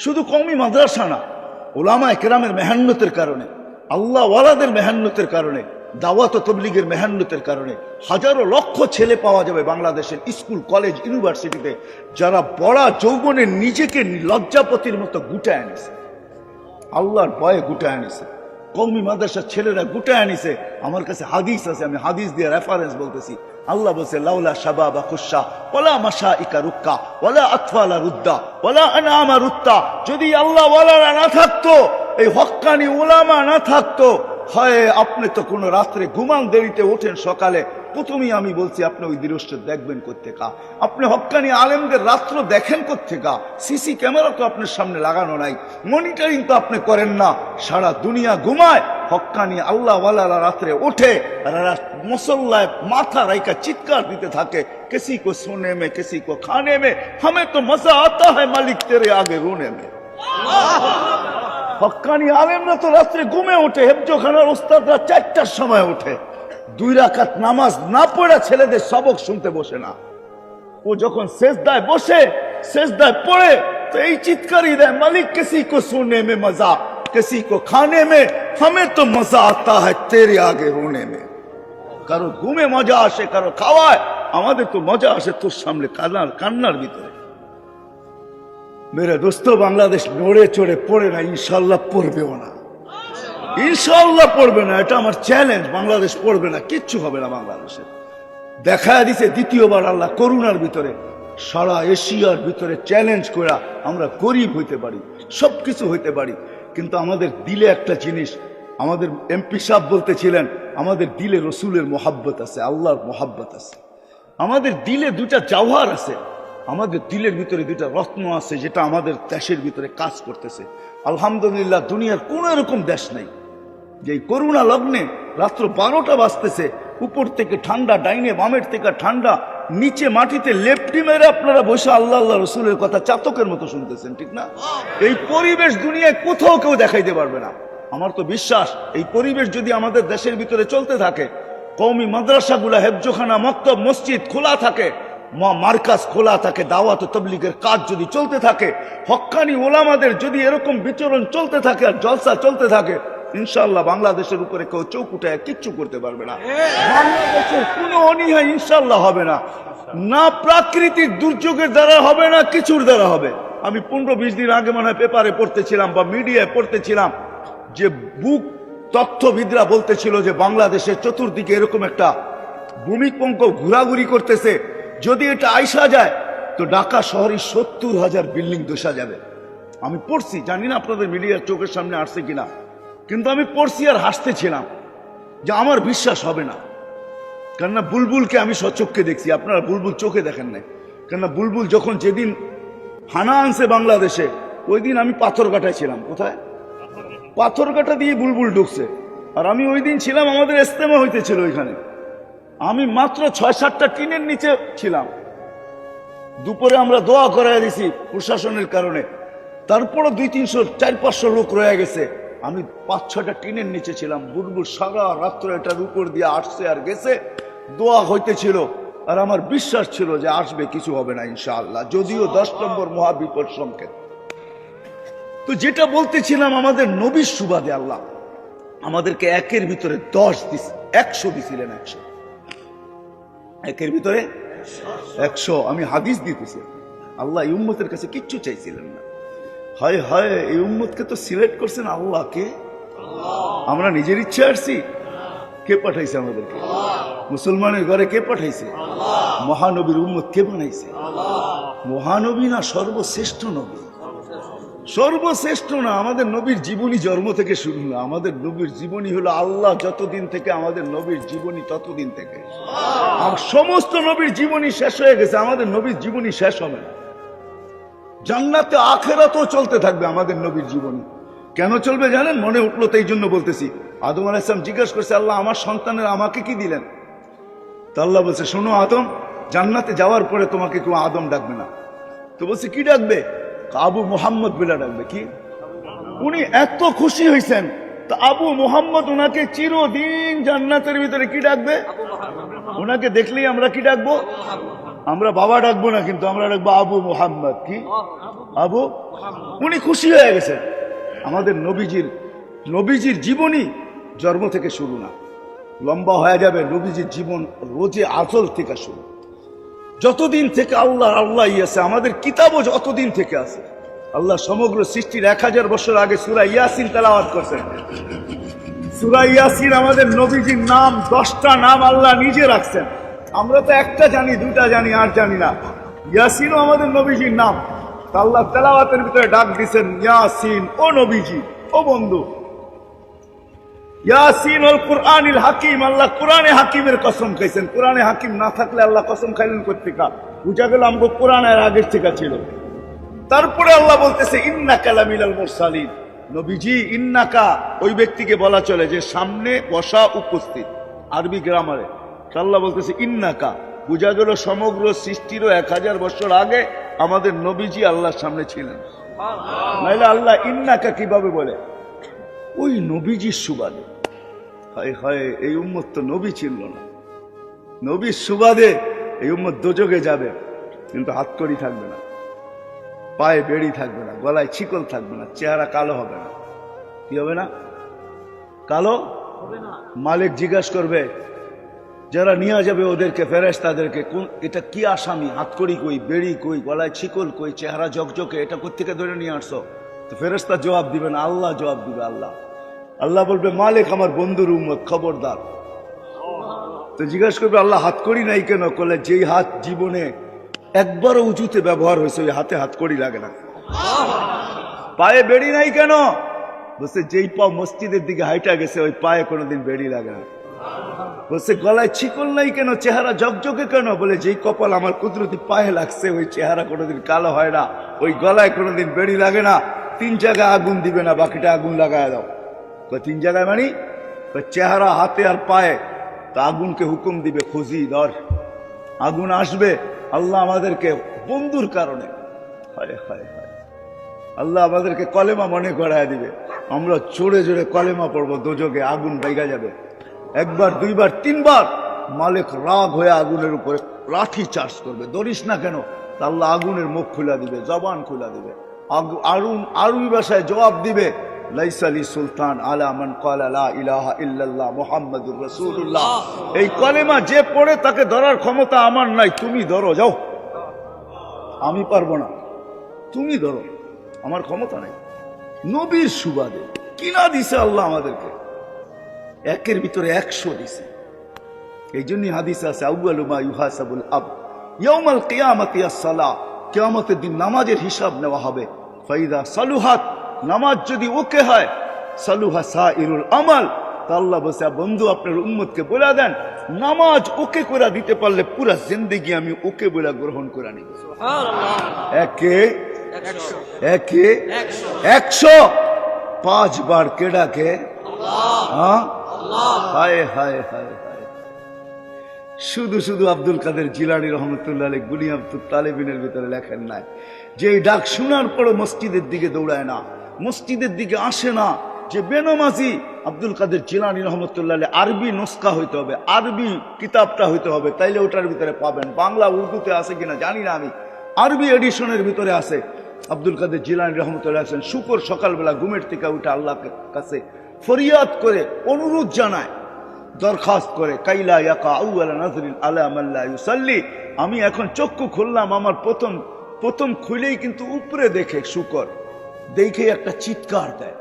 শুধু কওমি মাদ্রাসা না, ওলামায়ে কেরামের মেহান্নতের কারণে, আল্লাহ ওয়ালাদের মেহান্নতের কারণে, দাওয়াত ও তাবলীগের মেহান্নতের কারণে হাজারো লক্ষ ছেলে পাওয়া যাবে বাংলাদেশের স্কুল, কলেজ, ইউনিভার্সিটিতে, যারা বড় যৌবনে নিজেকে লজ্জাপতির মতো গুটায় এনেছে, আল্লাহর ভয়ে গুটায় এনেছে। কওমি মাদ্রাসার ছেলেরা গুটায় আনিছে। আমার কাছে হাদিস আছে, আমি হাদিস দিয়ে রেফারেন্স বলতেছি। আল্লাহ বলছে, লাউলা শাবাবা খুশা ওয়ালা মাশাইকা রুক্কা ওয়ালা আতফালা রুদ্দা ওয়ালা আনামা রুত্তা, যদি আল্লাহ ওয়ালারা না থাকতো, এই হক্কানি উলামা না থাকতো, হয় আপনি তো কোনো রাত্রে ঘুমান, দেরিতে ওঠেন, সকালে প্রথমেই আমি বলছি আপনি ওই দৃশ্য দেখবেন কোত্থেকা? আপনি হক্কানি আলেমদের রাত্র দেখেন কোত্থেকা? সিসি ক্যামেরা তো আপনার সামনে লাগানো নাই, মনিটরিং তো আপনি করেন না। সারা দুনিয়া ঘুমায়, হক্কানি আল্লাহ ওয়ালারা রাত্রে ওঠে, আর মুসল্লায় মাথা রাইকা চিৎকার দিতে থাকে, কিসি কো সোনে মে কিসি কো খানে মে, হমে তো মজা আতা হ্যায় মালিক তেরে আগে রোনে মে। হক্কানি আলেমরা তো রাত্রে ঘুমে ওঠে, হেফজোখানার ওস্তাদরা 4টার সময় ওঠে, 2 রাকাত নামাজ না পড়া ছেলেদের সবক শুনতে বসে না। ও যখন সেজদায় বসে, সেজদায় পড়ে, তো এই চিৎকারই দেয়, মালিক কিসি কো সোনে মে মজা কিসি কো খানে মে, হমে তো মজা আতা হ্যায় তেরে আগে রোনে মে। কারো ঘুমে মজা আসে, কারো খাওয়ায়, আমাদের তো মজা আসে তোর সামনে কান্নার ভিতরে। মেরে দোস্ত, বাংলাদেশ নড়ে চড়ে পড়ে না, ইনশাল্লাহ পড়বেও না, ইনশাল্লাহ পড়বে না, এটা আমার চ্যালেঞ্জ। বাংলাদেশ পড়বে না, কিচ্ছু হবে না বাংলাদেশে। দেখা দিছে দ্বিতীয়বার আল্লাহ করোনার ভিতরে, সারা এশিয়ার ভিতরে চ্যালেঞ্জ করে আমরা গরিব হইতে পারি, সবকিছু হইতে পারি, কিন্তু আমাদের দিলে একটা জিনিস, আমাদের এমপি সাহেব বলতেছিলেন, আমাদের দিলে রসুলের মোহাব্বত আছে, আল্লাহর মোহাব্বত আছে। আমাদের দিলে 2টা জাওহার আছে, আমাদের দিলের ভিতরে 2টা রত্ন আছে, যেটা আমাদের দেশের ভিতরে কাজ করতেছে। আলহামদুলিল্লাহ, দুনিয়ার কোন এরকম দেশ নাই যে করোনা লগ্নে রাত্র 12টা বাজতেছে, উপর থেকে ঠান্ডা, ডাইনে বামের থেকে ঠান্ডা, নিচে মাটিতে লেপটি মেরে আপনারা বসে আল্লাহ আল্লাহ রসুলের কথা চাতকের মতো শুনতেছেন, ঠিক না? এই পরিবেশ দুনিয়ায় কোথাও কেউ দেখাইতে পারবে না। আমার তো বিশ্বাস, এই পরিবেশ যদি আমাদের দেশের ভিতরে চলতে থাকে, কওমি মাদ্রাসাগুলা, হেফজোখানা, মক্তব, মসজিদ খোলা থাকে, মার্কাজ খোলা থাকে, দাওয়াত ও তাবলীগের কাজ যদি চলতে থাকে, হক্কানি ওলামাদের যদি এরকম বিচরণ চলতে থাকে আর জলসা চলতে থাকে, ইনশাআল্লাহ বাংলাদেশের উপরে কেউ চোখ উঠায় কিচ্ছু করতে পারবে না। বাংলাদেশের কোনো অনীহা ইনশাআল্লাহ হবে না, না প্রাকৃতিক দুর্যোগের দ্বারা হবে, না কিছুর দ্বারা হবে। আমি 15-20 দিন আগে মনে হয় পেপারে পড়তেছিলাম বা মিডিয়ায় পড়তেছিলাম যে বুক তথ্যবিদরা বলতেছিল যে বাংলাদেশের চতুর্দিকে এরকম একটা ভূমিকম্প ঘোরাঘুরি করতেছে, যদি এটা আইসা যায় তো ঢাকা শহরে 70,000 বিল্ডিং ধসা যাবে। আমি পড়ছি, জানি না আপনাদের মিডিয়ার চোখের সামনে আসছে কিনা, কিন্তু আমি পড়ছি আর হাসতেছিলাম যে আমার বিশ্বাস হবে না। কেননা বুলবুলকে আমি সচক্ষে দেখছি, আপনারা বুলবুল চোখে দেখেন নাই। কেননা বুলবুল যখন যেদিন হানা আনছে বাংলাদেশে, ওই দিন আমি পাথরঘাটায় ছিলাম। কোথায়? পাথরঘাটা দিয়ে বুলবুল ঢুকছে, আর আমি ওই দিন ছিলাম, আমাদের ইস্তেমা হইতেছিল ওইখানে। আমি মাত্র 6-7টা টিনের নিচে ছিলাম। দুপুরে আমরা দোয়া করাই দিছি প্রশাসনের কারণে, তারপরও 200-300-400-500 লোক রয়ে গেছে। আমি 5-6টা টিনের নিচে ছিলাম। বুলবুল সারা রাত্র এটার উপর দিয়ে আসছে আর গেছে, দোয়া হইতেছিল, আর আমার বিশ্বাস ছিল যে আসবে, কিছু হবে না ইনশাআল্লাহ, যদিও 10 নম্বর মহাবিপদ সংকেত। তো যেটা বলতেছিলাম, আমাদের নবীর সুবাদে আল্লাহ আমাদেরকে একের ভিতরে 10 দিছে, 100 দিছিলেন। 100 একের ভিতরে 100। আমি হাদিস দিতেছি, আল্লাহ এই উম্মতের কাছে কিচ্ছু চাইছিলেন না। হয় হয়, এই উম্মতকে তো সিলেক্ট করছেন আল্লাহ। কে? আমরা নিজের ইচ্ছে আসছি? কে পাঠাইছে আমাদেরকে? মুসলমানের ঘরে কে পাঠাইছে? মহানবীর উম্মত কে বানাইছে? মহানবী না সর্বশ্রেষ্ঠ নবী? সর্বশ্রেষ্ঠ না, আমাদের নবীর জীবনী জন্ম থেকে শুরু না, আমাদের নবীর জীবনী হলো আল্লাহ যতদিন থেকে আমাদের নবীর জীবনী ততদিন থেকে। আর সমস্ত নবীর জীবনী শেষ হয়ে গেছে, আমাদের নবীর জীবনী শেষ হবে না। জান্নাতে আখেরাতেও চলতে থাকবে আমাদের নবীর জীবনী। কেন চলবে জানেন? মনে উঠলো তাই জন্য বলতেছি। আদম আলাইহিস সালাম জিজ্ঞাসা করছে, আল্লাহ আমার সন্তানের আমাকে কি দিলেন? তো আল্লাহ বলছে, শোনো আদম, জান্নাতে যাওয়ার পরে তোমাকে কেউ আদম ডাকবে না। তো বলছে কি ডাকবে? আবু মুহাম্মদ বলে ডাকবে। কি? উনি এত খুশি হয়েছেন, তো আবু মুহাম্মদ ওনাকে চিরদিন জান্নাতের ভিতরে কি ডাকবে? ওনাকে দেখলেই আমরা কি ডাকবো? আমরা বাবা ডাকবো না, কিন্তু আমরা ডাকবো আবু মুহাম্মদ। কি? আবু। উনি খুশি হয়ে গেছেন। আমাদের নবীজির জীবনী জন্ম থেকে শুরু না, লম্বা হয়ে যাবে। নবীজির জীবন রোজে আজল থেকে শুরু। যতদিন থেকে আল্লাহ আছে, আমাদের কিতাবও যতদিন থেকে আছে। আল্লাহ সমগ্র সৃষ্টির 1000 বছর আগে সূরা ইয়াসিন তেলাওয়াত করছেন। সূরা ইয়াসিন আমাদের নবীজির নাম, 10টা নাম আল্লাহ নিজে রাখছেন। আমরা তো একটা জানি, 2টা জানি, আর জানি না। ইয়াসিনও আমাদের নবীজির নাম। আল্লাহ তেলাওয়াতের ভিতরে ডাক দিচ্ছেন, ইয়াসিন, ও নবীজি, ও বন্ধু। ইয়াসিন ওয়াল কুরআনিল হাকিম, আল্লাহ কোরআনে হাকিমের কসম খাইছেন। কোরআনে হাকিম না থাকলে আল্লাহ কসম খাইলেন কোত্থেকে? বুঝা গেল আমগো কোরআনের আগের থেকে ছিল। তারপরে আল্লাহ বলতেছে, ইন্নাকা লামিনাল মুরসালিন। নবীজি, ইন্নাকা ওই ব্যক্তিকে বলা চলে যে সামনে বসা, উপস্থিত, আরবি গ্রামারে। আল্লাহ বলতেছে ইন্নাকা, বুঝা গেল সমগ্র সৃষ্টিরও 1000 বছর আগে আমাদের নবীজি আল্লাহর সামনে ছিলেন। নাইলে আল্লাহ ইন্নাকা কিভাবে বলে? ওই নবীজির সুবাদে। হায় হায়, এই উম্মত তো নবী ছিল না। নবীর সুবাদে এই উম্মত দোজগে যাবে, কিন্তু হাতকড়ি থাকবে না, পায়ে বেড়ি থাকবে না, গলায় ছিকল থাকবে না, চেহারা কালো হবে না। কি হবে না? কালো হবে না। মালিক জিজ্ঞাসা করবে, যারা নিয়ে যাবে ওদেরকে, ফেরেশতাদেরকে, কোন এটা কি আসামি? হাতকড়ি কই, বেড়ি কই, গলায় ছিকল কই, চেহারা জকজকে, এটা কোত্থেকে ধরে নিয়ে আসছো? তো ফেরেশতা জবাব দিবেন, আল্লাহ জবাব দিবে। আল্লাহ বলবে, মালিক আমার বন্ধুর উম্মত, খবরদার। তো জিজ্ঞাসা করবে, আল্লাহ হাতকড়ি নাই কেন? বলে, যেই হাত জীবনে একবারও উঁচুতে ব্যবহার হয়েছে ওই হাতে হাতকড়ি লাগে না। পায়ে বেড়ি নাই কেন? বলছে, যেই পা মসজিদের দিকে হাইটা গেছে ওই পায়ে কোনোদিন বেড়ি লাগে না। বলছে, গলায় ছিকল নাই কেন? চেহারা জকজকে কেন? বলে, যেই কপাল আমার কুদরতি পায়ে লাগছে ওই চেহারা কোনোদিন কালো হয় না, ওই গলায় কোনোদিন বেড়ি লাগে না। 3 জায়গায় আগুন দিবে না, বাকিটা আগুন লাগায় দাও। 3 জায়গায় মানে চেহারা, হাতে আর পায়ে। তা আগুনকে হুকুম দিবে, খুঁজি ধর। আগুন আসবে। আল্লাহ আমাদেরকে বন্ধুর কারণে, হায় হায় হায়, আল্লাহ আমাদেরকে কলেমা মনে করায় দিবে। আমরা জোরে জোরে কলেমা পড়বো, দোজগে আগুন বাইগা যাবে। 1 বার 2 বার 3 বার মালিক রাগ হয়ে আগুনের উপরে লাঠি চার্জ করবে, ধরিস না কেন? আল্লাহ আগুনের মুখ খুলে দিবে, জবান খুলে দিবে। আরবি ভাষায় জবাব দিবে, লাইসা লি সুলতান আলা মান ক্বালা লা ইলাহা ইল্লাল্লাহ মুহাম্মাদুর রাসূলুল্লাহ। এই কলেমা যে পড়ে তাকে ধরার ক্ষমতা আমার নাই, তুমি ধরো, যাও। আমি পারবো না, তুমি ধরো, আমার ক্ষমতা নাই। নবীর সুবাদে কিনা দিছে আল্লাহ আমাদেরকে, 1-এর ভিতরে 100 দিছে। এই জন্যই হাদিসে আছে, আউয়ালু মা ইউহাসাবুল আবদ ইয়াউমাল কিয়ামাতি আস-সালাহ। কিয়ামতের দিন নামাজের হিসাব নেওয়া হবে। ফাইদা সালুহাত, নামাজ যদি ওকে হয়, সালুহা সাইরুল আমাল। তা আল্লাহ বলছে, বন্ধু আপনার উম্মতকে বলে দেন, নামাজ ওকে করে দিতে পারলে পুরা জিন্দেগি আমি ওকে বলে গ্রহণ করে নিব। সুবহানাল্লাহ। 100 5 বার কে ডাকে? আল্লাহ। হায় হায় হায় হায়। শুধু শুধু আব্দুল কাদের জিলানী রহমতুল্লাহ আলাইহি গুনিয়াতুত তালেবিনের ভিতরে লেখেন নাই, যে ডাক শোনার পরে মসজিদের দিকে দৌড়ায় না, মসজিদের দিকে আসে না, যে বেনামাজি আব্দুল কাদের জিলানী রহমতুল্লাহ আলাইহি আরবি নুসখা হইতে হবে, আরবি কিতাবটা হইতে হবে, তাইলে ওটার ভিতরে পাবেন। বাংলা উর্দুতে আছে কিনা জানি না আমি, আরবি এডিশনের ভিতরে আছে। আব্দুল কাদের জিলানী রহমতুল্লাহ আছেন, শুকর সকালবেলা ঘুমের থেকে উঠে আল্লাহর কাছে ফরিয়াদ করে, অনুরোধ জানায়, দরখাস্ত করে, কাইলা ইয়াকা আউয়ালা নাজরিন আলা মান লা ইউসাল্লি। আমি এখন চক্ষু খুললাম, আমার প্রথম খুলেই কিন্তু উপরে দেখে শুকর, দেখে একটা চিৎকার দেয়,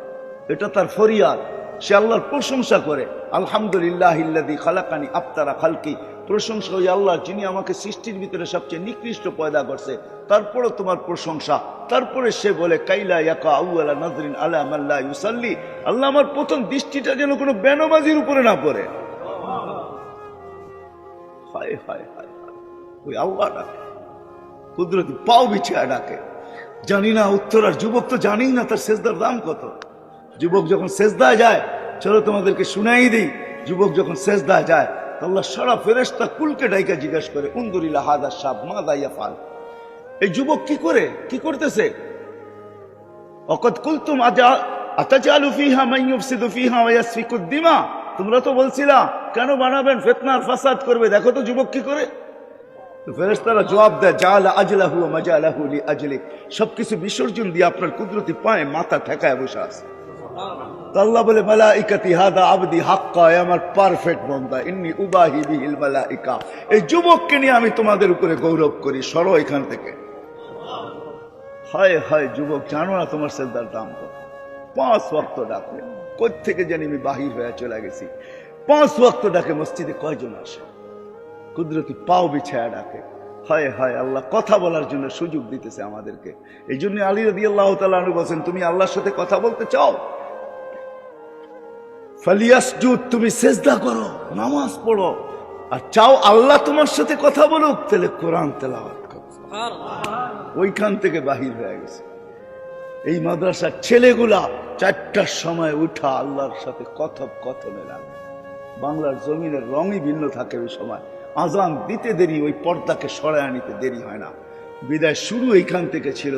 এটা তার ফরিয়াদ। সে আল্লাহর প্রশংসা করে, আলহামদুলিল্লাহিল্লাযী খালাকানি আফতারা খালকি, প্রশংসা ওই আল্লাহ যিনি আমাকে সৃষ্টির ভিতরে সবচেয়ে নিকৃষ্ট পয়দা করছে, তারপরে তোমার প্রশংসা। তারপরে সে বলে কাইলা ইয়াকা আউয়ালা নাজরিন আলা মাল্লা ইউসাল্লি, আল্লাহ আমার প্রথম দৃষ্টিটা যেন কোনো বেনমাজির উপরে না পড়ে। হায় হায় হায় হায়, ওই আল্লাহ ডাকে, কুদরতি পাও বিছিয়ে ডাকে। জানি না উত্তর, আর যুবক তো জানি না তার সেজদার দাম কত। যুবক যখন সেজদায় যায়, চলো তোমাদেরকে শুনাই দিই, যুবক যখন সেজদায় যায় আল্লাহ সারা ফেরেশতা কুলকে ডাইকা জিজ্ঞাসা করে উনদুরিলা হাদা সাব মাদা ইয়াফাল, এই যুবক কি করে, কি করতেছে? ওয়াকাদ কুলতুম আতাজালু ফিহা মান ইউফসিদু ফিহা ওয়া ইয়াসফিকুদ দিমা, তোমরা তো বলছিলা কেন বানাবেন, ফিতনা আর ফাসাদ করবে, দেখো তো যুবক কি করে। ফেরেশতারা জবাব দেয় জাআলা আজলাহু ওয়া মাজালাহু লিআজলিক, সবকিছু বিসর্জন দিয়ে আপনার কুদরতি পায়ে মাথা ঠেকায় বসে আছে। আল্লাহ বলে মালাইকাতি হাদা আবদি হাক্কা, আমার পারফেক্ট বান্দা, ইন্নী উবাহি বিহিল মালাইকা, এই যুবককে নিয়ে আমি তোমাদের উপরে গৌরব করি, সরো এখান থেকে। হায় হায় যুবক, জানো না তোমার সেজদার দাম কত? 5 ওয়াক্ত ডাকে, কই থেকে জানি আমি বাহির হয়ে চলে গেছি। 5 ওয়াক্ত ডাকে, মসজিদে কয়জন আসে? কুদরতি পাও বিছায়া ডাকে। হায় হায়, আল্লাহ কথা বলার জন্য সুযোগ দিতেছে আমাদেরকে। এই জন্য আলী রাদিয়াল্লাহু তাআলা আনহু বলেন, তুমি আল্লাহর সাথে কথা বলতে চাও, ফালিয়াসজুদ, তুমি সেজদা করো, নামাজ পড়ো। আর চাও আল্লাহ তোমার সাথে কথা বলুক, তাহলে কোরআন তেলাওয়াত করো। ওইখান থেকে বাহির হয়ে গেছে। এই মাদ্রাসার ছেলেগুলা 4টার সময় উঠা আল্লাহর সাথে কথনে লাগে। বাংলার জমিনের রঙই ভিন্ন থাকে ওই সময়। আজান দিতে দেরি, ওই পর্দাকে সরায় আনিতে দেরি হয় না। বিদায় শুরু এইখান থেকে ছিল।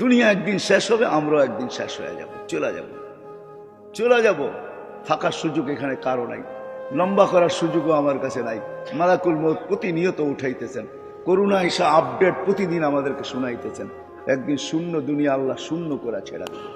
দুনিয়া একদিন শেষ হবে, আমরাও একদিন শেষ হয়ে যাব, চলে যাব। থাকার সুযোগ এখানে কারো নাই, লম্বা করার সুযোগও আমার কাছে নাই। মালাকুল মউত প্রতিনিয়ত উঠাইতেছেন, করুণা ঈশা আপডেট প্রতিদিন আমাদেরকে শুনাইতেছেন। একদিন শূন্য দুনিয়া আল্লাহ শূন্য করে ছেড়া দেবে।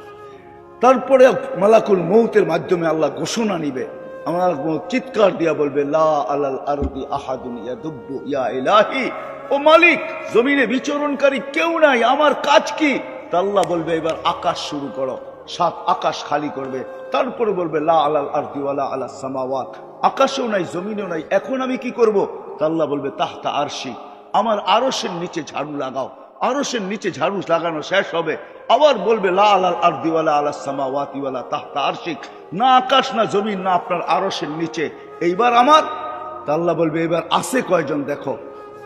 তারপরে মালাকুল মউতের মাধ্যমে আল্লাহ ঘোষণা নিবে, আমার চিৎকার দিয়া বলবে লা আলাল আরদি আহাদুন ইয়াদুব্বু ইয়া ইলাহি, ও মালিক জমিনে বিচরণকারী কেউ নাই, আমার কাজ কি? তা আল্লাহ বলবে এবার আকাশ শুরু করো, 7 আকাশ খালি করবে। তারপরে বলবে লা আলাল আরদি ওয়ালা আলাস সামাওয়াত, আকাশেও নাই জমিনেও নাই, এখন আমি কি করব? তা আল্লাহ বলবে তাহতা আরশি, আমার আরশের নিচে ঝাড়ু লাগাও। আরশের নিচে ঝাড়ু লাগানো শেষ হবে, আবার বলবে লা আলাল আরদি ওয়ালা আলাস সামাওয়াতি ওয়ালা তাহতা আরশিক, না আকাশ না জমিন না আপনার আরশের নিচে, এইবার আমার। তা আল্লাহ বলবে এবার আছে কয়জন দেখো?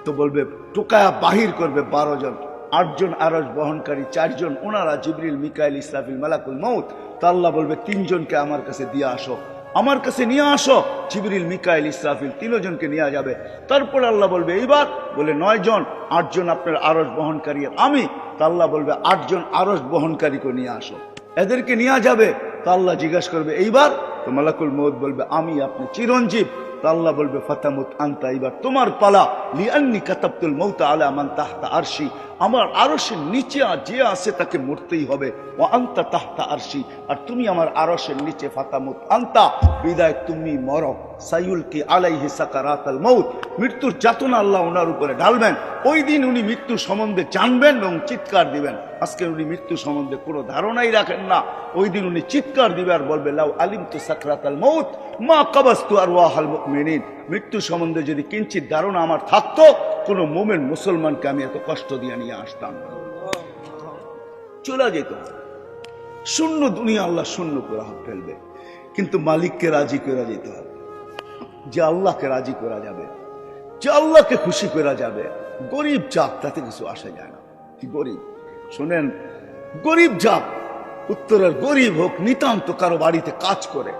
তো বলবে টোকায়া বাহির করবে 12 জন, 8 জন আরশ বহনকারী, 4 জন ওনারা জিবরিল মিকাইল ইসরাফিল মালাকুল মউত। তা আল্লাহ বলবে 3 জনকে আমার কাছে দিয়ে আসো, আমার কাছে নিয়ে আসো। জিবরিল মিকাইল ইসরাফিল 3 জনকে নিয়ে যাবে। তারপর আল্লাহ বলবে এইবার, বলে 9 জন, 8 জন আপনার আরশ বহনকারী আর আমি। তা আল্লাহ বলবে 8 জন আরশ বহনকারীকে নিয়ে আসো, এদেরকে নিয়ে যাবে। তা আল্লাহ জিজ্ঞাসা করবে এইবার? তো মালাকুল মউত বলবে আমি আপনি চিরঞ্জীব। তা আল্লাহ বলবে ফাতামুত আনতা, এবার তোমার পালা। লিআন্নি কাতাবতুল মাউতা আলা মান তাহতা আরশি, আমার আরশের নিচে যে আছে তাকে মরতেই হবে। ওয়া আনতা তাহতা আরশি, আর তুমি আমার আরশের নিচে। ফাতামুত আনতা, বিদায় তুমি মরো। সাইয়ুলকি আলাইহি সাকারাতাল মাউত, মৃত্যুর যাতনা আল্লাহ ওনার উপরে ঢালবেন। ওই দিন উনি মৃত্যু সম্বন্ধে জানবেন এবং চিৎকার দিবেন। আজকে উনি মৃত্যু সম্বন্ধে কোনো ধারণাই রাখেন না। ওই দিন উনি চিৎকার দিবে আর বলবে লাউ আলিমতু সাকরাতাল মাউত মা কাবাস্তু আরওয়াহাল মুমিনিন, মৃত্যু সম্বন্ধে যদি কিঞ্চিত ধারণা আমার থাকতো, কোন মুমিন মুসলমানকে আমি এত কষ্ট দিয়ে নিয়ে আসতাম না, চলে যেত। শূন্য দুনিয়া আল্লাহ শূন্য করে ফেলবে, কিন্তু মালিককে রাজি করা যেতে হবে। যে আল্লাহকে রাজি করা যাবে, যে আল্লাহকে খুশি করা যাবে। গরিব যাক তাতে কিছু আসা যায় না, কি গরিব শোনেন, গরিব যাক, উত্তরের গরিব হোক, নিতান্ত কারো বাড়িতে কাজ করে,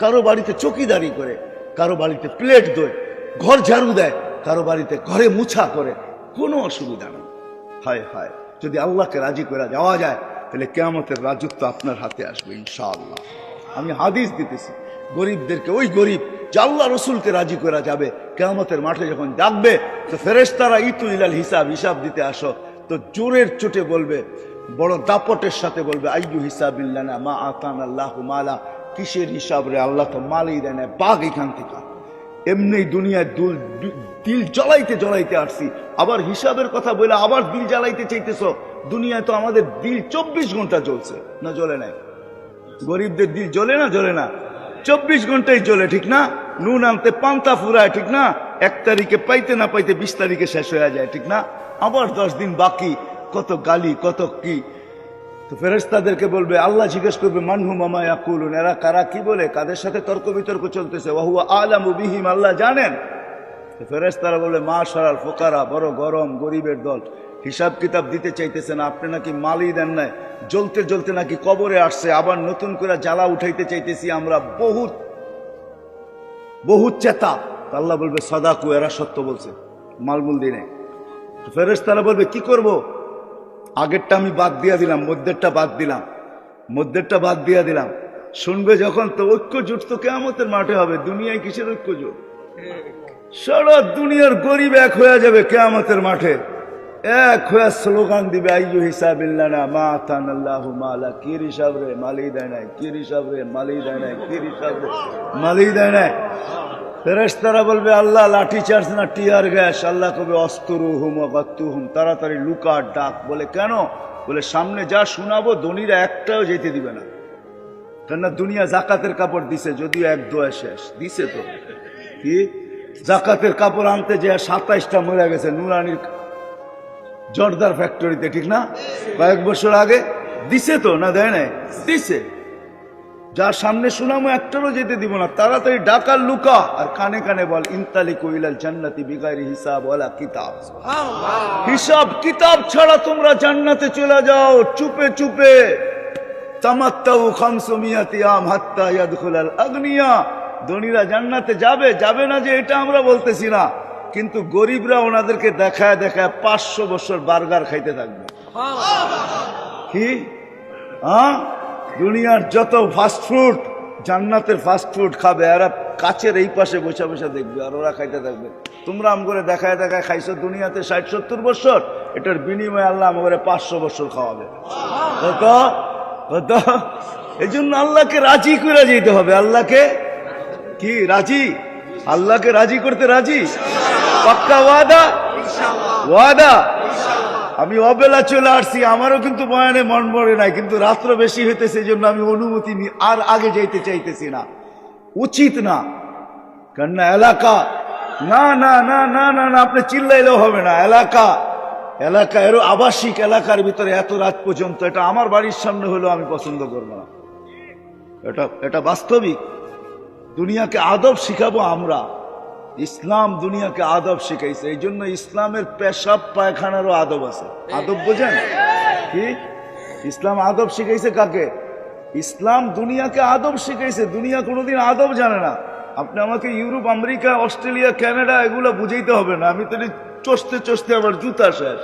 কারো বাড়িতে চকিদারি করে, কারো বাড়িতে প্লেট দেয়, ঘর ঝাড়ু দেয়, কারো বাড়িতে ঘরে মুছা করে, কোনো অসুবিধা নেই। হায় হায়, যদি আল্লাহকে রাজি করে যাওয়া যায় তাহলে কিয়ামতের রাজত্ব আপনার হাতে আসবে ইনশাআল্লাহ। আমি হাদিস দিতেছি, গরিবদেরকে, ওই গরিব যে আল্লাহ রসুলকে রাজি করা যাবে, কিয়ামতের মাঠে যখন ডাকবে তো ফেরেশতারা ইতু ইলাল হিসাব, হিসাব দিতে আসো, তো জোরের চোটে বলবে, বড় দাপটের সাথে বলবে আইয়ু হিসাবিল্লানা মা আতানাল্লাহু মালা, কিসের হিসাব রে, আল্লাহ তো মালই দেয় না, বাঘ এখান থেকে। এমনি দুনিয়ায় দিল জ্বলাইতে জ্বলাইতে আসছি, আবার হিসাবের কথা বলে আবার দিল জ্বালাইতে চাইতেছ। দুনিয়ায় তো আমাদের দিল 24 ঘন্টা জ্বলছে, না জ্বলে নাই? গরিবদের দিল জ্বলে না, জ্বলে না? 24 ঘন্টাই জ্বলে, ঠিক না? নুন আনতে পান্তা ফুরায়, ঠিক না? 1 তারিখে পাইতে না পাইতে 20 তারিখে শেষ হয়ে যায়, ঠিক না? আবার 10 দিন বাকি, কত গালি, কত কি। তো ফেরেশতাদেরকে বলবে, আল্লাহ জিজ্ঞেস করবে মানহু মামা ইয়াকুলুন, এরা কারা কি বলে, কাদের সাথে তর্ক বিতর্ক চলতেছে, ওয়া হুয়া আলামু বিহিম, আল্লাহ জানেন। তো ফেরেশতারা বলে মাশারাল ফুকারা, বড় গরম গরিবের দল, হিসাব কিতাব দিতে চাইতেছে না, আপনি নাকি মালই দেন নাই, জ্বলতে জ্বলতে নাকি কবরে আসছে, আবার নতুন করে জ্বালা উঠাইতে চাইতেছি আমরা, বহুত বহুত চেতা। আল্লাহ বলবে সাদাকু, এরা সত্য বলছে, মালমুল দিনে। ফেরেশতারা বলবে কি করব, আগেরটা আমি বাদ দিয়া দিলাম, মধ্যেরটা বাদ দিলাম, মধ্যেরটা বাদ দিয়া দিলাম। শুনবে যখন, তো ঐক্য জোট তো কিয়ামতের মাঠে হবে। দুনিয়ায় কিসের ঐক্য জোট? সারা দুনিয়ার গরিব এক হয়ে যাবে কিয়ামতের মাঠে, এক হয়ে স্লোগান দিবে আইয়ু হিসাবিল্লানা মা আতানাল্লাহু মালা, কি হিসাব রে, মালি দেয় নাই, কি হিসাব রে, মালি দেয় নাই, কি হিসাব রে, মালি দেয় নাই। ফেরেশতারা বলবে আল্লাহ লাঠি চার্জ না টিয়ার গ্যাস? আল্লাহ কবে অস্তুরুহুম ওয়াগাত্তুহুম, তাড়াতাড়ি লুকা ডাক। বলে কেন? বলে সামনে যা শোনাবো ধনীরা একটাও যেতে দিবে না, কেননা দুনিয়া জাকাতের কাপড় দিছে, যদিও এক দোয়া শেষ দিছে। তো কি জাকাতের কাপড় আনতে যে 27টা মরে গেছে নুরানির জর্দার ফ্যাক্টরিতে, ঠিক না? কয়েক বছর আগে দিছে তো, না দেয় নাই? দিছে। যার সামনে শুনামো একটারও যেতে দিব না, তাড়াতাড়ি ডাকার লুকা, আর কানে কানে বল ইনতালিকু ইলাল জান্নাতি বিগাইরি হিসাব ওয়ালা কিতাব, হিসাব কিতাব ছাড়া তোমরা জান্নাতে চলে যাও চুপে চুপে। তামাত্তাউ 500 আম হাত্তা ইয়াদখুলাল আগনিয়া, ধনীরা জান্নাতে যাবে, যাবে না যে এটা আমরা বলতেছি না, কিন্তু গরিবরা ওনাদেরকে দেখায় দেখায় 500 বছর বার্গার খাইতে থাকবে। কি দুনিয়ার যত ফাস্ট ফুড, জান্নাতের ফাস্ট ফুড খাবে, এরা কাছের এই পাশে বসে বসে দেখবে, আর ওরা খাইতে থাকবে। তোমরা আমগরে দেখায় দেখায় খাইছো দুনিয়াতে 60-70 বছর, এটার বিনিময়ে আল্লাহ আমগরে 500 বছর খাওয়াবে। কত কত? এই জন্য আল্লাহকে রাজি করে যেতে হবে। আল্লাহকে কি রাজি? আল্লাহকে রাজি করতে রাজি? পাক্কা ওয়াদা? ওয়াদা? আমি অবেলা চলে আসছি, আমারও কিন্তু বয়ানে মন পড়ে নাই, কিন্তু রাত্র বেশি হইতেছে, এই জন্য আমি অনুমতি নিই, আর আগে যাইতে চাইতেছি না, উচিত না। কেননা এলাকা, না না না না না না, আপনি চিল্লাইলেও হবে না। এলাকা, এলাকা এর আবাসিক এলাকার ভিতরে এত রাত পর্যন্ত, এটা আমার বাড়ির সামনে হলেও আমি পছন্দ করবো না। এটা বাস্তবিক। দুনিয়াকে আদব শিখাবো আমরা, ইসলাম দুনিয়াকে আদব শিখাইছে। এই জন্য ইসলামের পেশাব পায়খানারও আদব আছে। আদব বোঝেন কি? ইসলাম আদব শিখাইছে কাকে? ইসলাম দুনিয়াকে আদব শিখাইছে। দুনিয়া কোনোদিন আদব জানে না। আপনি আমাকে ইউরোপ, আমেরিকা, অস্ট্রেলিয়া, কানাডা এগুলো বুঝাইতে হবে না, আমি তো চষতে চষতে আমার জুতা শেষ।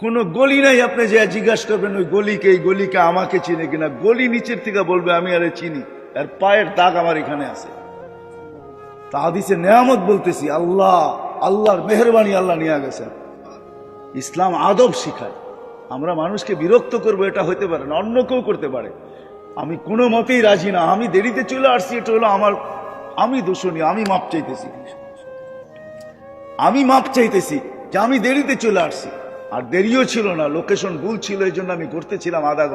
কোনো গলি নাই, আপনি যে জিজ্ঞাসা করবেন ওই গলিকে, এই গলিকে আমাকে চিনে কিনা, গলি নিচের থেকে বলবে আমি আরে চিনি, আর পায়ের দাগ আমার এখানে আছে। তা হাদিসে নেয়ামত বলতেছি, আল্লাহ, আল্লাহর মেহেরবানি, আল্লাহ নিয়ে গেছেন। ইসলাম আদব শিখায়। আমরা মানুষকে বিরক্ত করবো এটা হইতে পারে না, অন্য কেউ করতে পারে। আমি কোনো মতেই রাজি না। আমি দেরিতে চলে আসছি, এটা হলো আমার, আমি দোষণীয়, আমি মাপ চাইতেছি, আমি মাপ চাইতেছি যে আমি দেরিতে চলে আসছি। আর দেরিও ছিল না, লোকেশন ভুল ছিল, এই জন্য আমি ঘুরতেছিলাম আধা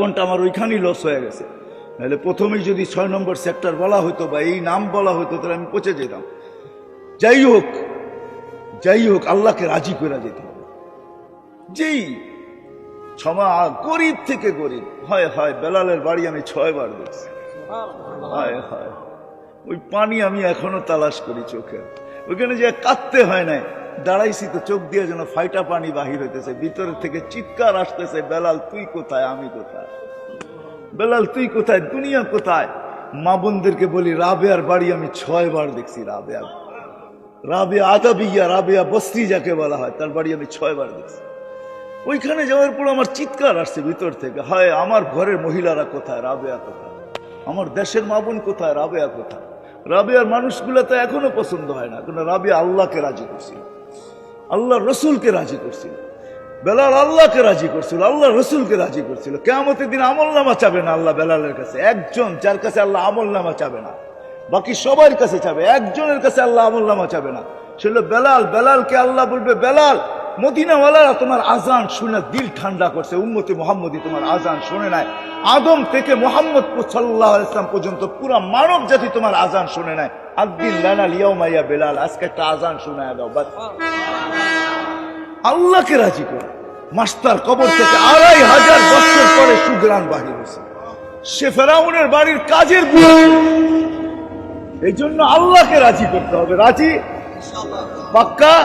ঘন্টা আমার ওইখানেই লস হয়ে গেছে। নাহলে প্রথমেই যদি 6 নম্বর সেক্টর বলা হতো বা এই নাম বলা হতো, তাহলে আমি পৌঁছে যেতাম। যাই হোক, আল্লাহকে রাজি করে যেতে হবে। যেই ক্ষমা, গরিব থেকে গরিব, হয় হয় বেলালের বাড়ি আমি 6 বার দেখছি, হয় হয় ওই পানি আমি এখনো তালাশ করি চোখে। ওইখানে যে কাঁদতে হয় নাই, দাঁড়াইছি তো চোখ দিয়ে যেন ফাইটা পানি বাহির হইতেছে, ভিতর থেকে চিৎকার আসতেছে, বেলাল তুই কোথায়, আমি কোথায়, বেলাল তুই কোথায়, দুনিয়া কোথায়। মা বোনদেরকে বলি রাবেয়ার বাড়ি আমি 6 বার দেখছি। রাবেয়া আদাবিয়া, রাবেয়া বস্রি যাকে বলা হয়, তার বাড়ি আমি 6 বার দেখছি। ওইখানে যাওয়ার পর আমার চিৎকার আসছে ভিতর থেকে, হায় আমার ঘরের মহিলারা কোথায়, রাবেয়া কোথায়, আমার দেশের মা বোন কোথায়, রাবেয়া কোথায়। রাবেয়ার মানুষগুলো তো এখনো পছন্দ হয় না, কারণ রাবেয়া আল্লাহকে রাজি করছিল, আল্লাহ রসুলকে রাজি করছিল। বেলাল আল্লাহকে রাজি করছিল, আল্লাহ রসুলকে রাজি করছিল। কিয়ামতের দিন আমলনামা চাবে না আল্লাহ বেলালের কাছে। একজন যার কাছে আল্লাহ আমলনামা চাবে না, বাকি সবার কাছে চাবে। একজনের কাছে আল্লাহ আমলনামা চাবে না, সে হলো বেলাল। বেলালকে আল্লাহ বলবে, বেলাল, মদিনাওয়ালারা তোমার আজান শুনে দিল ঠান্ডা করছে, উম্মতে মুহাম্মদী তোমার আজান শুনে নাই। আদম থেকে মুহাম্মদ সাল্লাল্লাহু আলাইহি ওয়াসাল্লাম পর্যন্ত পুরা মানব জাতি তোমার আজান শুনে নাই, আযিন লানা লিয়াউমা ইয়া বেলাল, আজকে একটা আযান শোনায় দাও বাস। আল্লাহকে রাজি করে মাস্টার কবর থেকে 2500 বছর পরে সুগ্রাণ বাহির হয়েছে। সে ফেরাউনের বাড়ির কাজের বুয়া। এই জন্য আল্লাহকে রাজি করতে হবে। রাজি পাক্কা?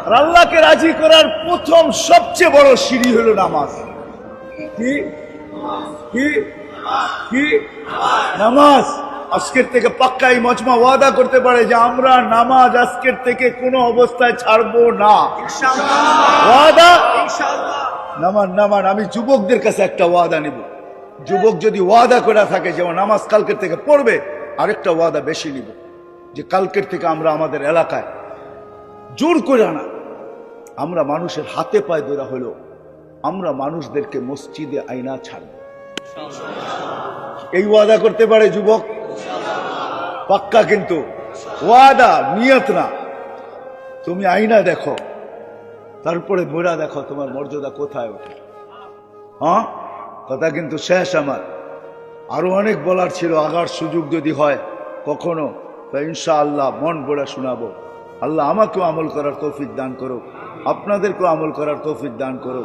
আর আল্লাহকে রাজি করার প্রথম সবচেয়ে বড় সিঁড়ি হলো নামাজ। কি কি কি? নামাজ। আজকের থেকে পাক্কা এই মজমা ওয়াদা করতে পারে যে আমরা নামাজ আজকের থেকে কোনো অবস্থায় ছাড়বো না। ওয়াদা নামান নামান। আমি যুবকদের কাছে একটা ওয়াদা নিব, যুবক যদি ওয়াদা করে থাকে যে নামাজ কালকের থেকে পড়বে, আরেকটা ওয়াদা বেশি নিব যে কালকের থেকে আমরা আমাদের এলাকায় জোর করে না, আমরা মানুষের হাতে পায়ে ধরা হলো আমরা মানুষদেরকে মসজিদে আইনা ছাড়ব। এই ওয়াদা করতে পারে যুবক? পাক্কা কিন্তু ওয়াদা, নিয়ত না। তুমি আইনা দেখো, তারপরে মোড়া দেখো তোমার মর্যাদা কোথায় ওঠে। হ্যাঁ, কথা কিন্তু শেষ আমার। আরো অনেক বলার ছিল, আগার সুযোগ যদি হয় কখনো তা ইনশাআল্লাহ মন ভরে শোনাবো। আল্লাহ আমাকেও আমল করার তৌফিক দান করো, আপনাদেরকেও আমল করার তৌফিক দান করো।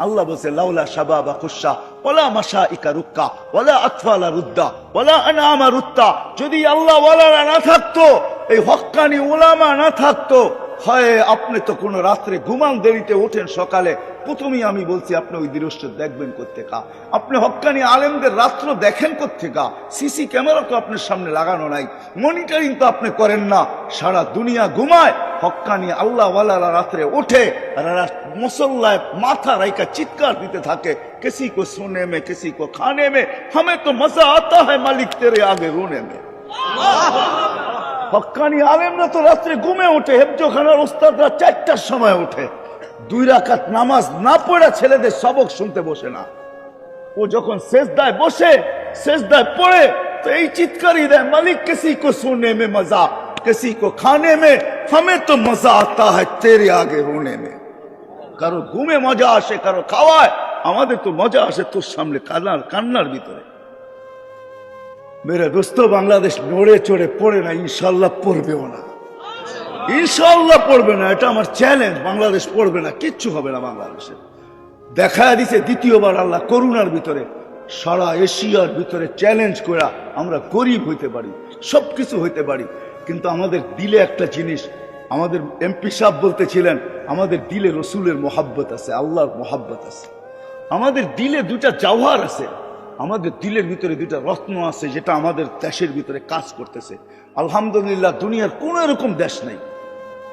আল্লাহ বলছে লাউলা শাবাবা খুশা ওয়ালা মাশাইকা রুক্কা ওয়ালা আতফালা রুদ্দা ওয়ালা আনামা রুত্তা, যদি আল্লাহ ওয়ালারা না থাকতো, এই হক্কানি উলামা না থাকতো, হয় আপনি তো কোন রাত্রে ঘুমান দেরিতে ওঠেন, সকালে প্রথমেই আমি বলছি আপনি ওই দৃশ্য দেখবেন কোত্থেকা? আপনি হক্কানি আলেমদের রাত্র দেখেন কোত্থেকা? সিসি ক্যামেরা তো আপনার সামনে লাগানো নাই, মনিটরিং তো আপনি করেন না। সারা দুনিয়া ঘুমায়, হক্কানি আল্লাহ ওয়ালারা রাত্রে ওঠে আর মুসল্লায় মাথা রাইকা চিৎকার দিতে থাকে, কিসি কো সোনে মে কিসি কো খানে মে, हमें तो मजा आता है मालिक तेरे आगे रोने में। হক্কানি আলেমরা তো রাত্রে ঘুমে ওঠে, হেফজোখানার ওস্তাদরা 4টার সময় ওঠে, 2 রাকাত নামাজ না পড়া ছেলেদের সবক শুনতে বসে না। ও যখন সেজদায় বসে, সেজদায় পড়ে তো এই চিৎকারই দেয়, মালিক কিসি কো সোনে মে মজা কিসি কো খানে মে, हमें तो मजा आता है तेरे आगे रोने में। কারো ঘুমে মজা আসে, কারো খাওয়ায়, আমাদের তো মজা আসে তোর সামনে কান্নার ভিতরে। মেরে দোস্ত, বাংলাদেশ নড়ে চড়ে পড়ে না, ইনশাল্লাহ পড়বেও না, ইনশাল্লাহ পড়বে না। এটা আমার চ্যালেঞ্জ, বাংলাদেশ পড়বে না, কিচ্ছু হবে না বাংলাদেশে। দেখা দিছে দ্বিতীয়বার আল্লাহ করুণার ভিতরে সারা এশিয়ার ভিতরে চ্যালেঞ্জ করে আমরা গরিব হইতে পারি, সবকিছু হইতে পারি, কিন্তু আমাদের দিলে একটা জিনিস, আমাদের এমপি সাহেব বলতেছিলেন আমাদের দিলে রসুলের মোহাব্বত আছে, আল্লাহর মোহাব্বত আছে। আমাদের দিলে 2টা জওহার আছে, আমাদের দিলের ভিতরে 2টা রত্ন আছে, যেটা আমাদের দেশের ভিতরে কাজ করতেছে। আলহামদুলিল্লাহ, দুনিয়ার কোন এরকম দেশ নাই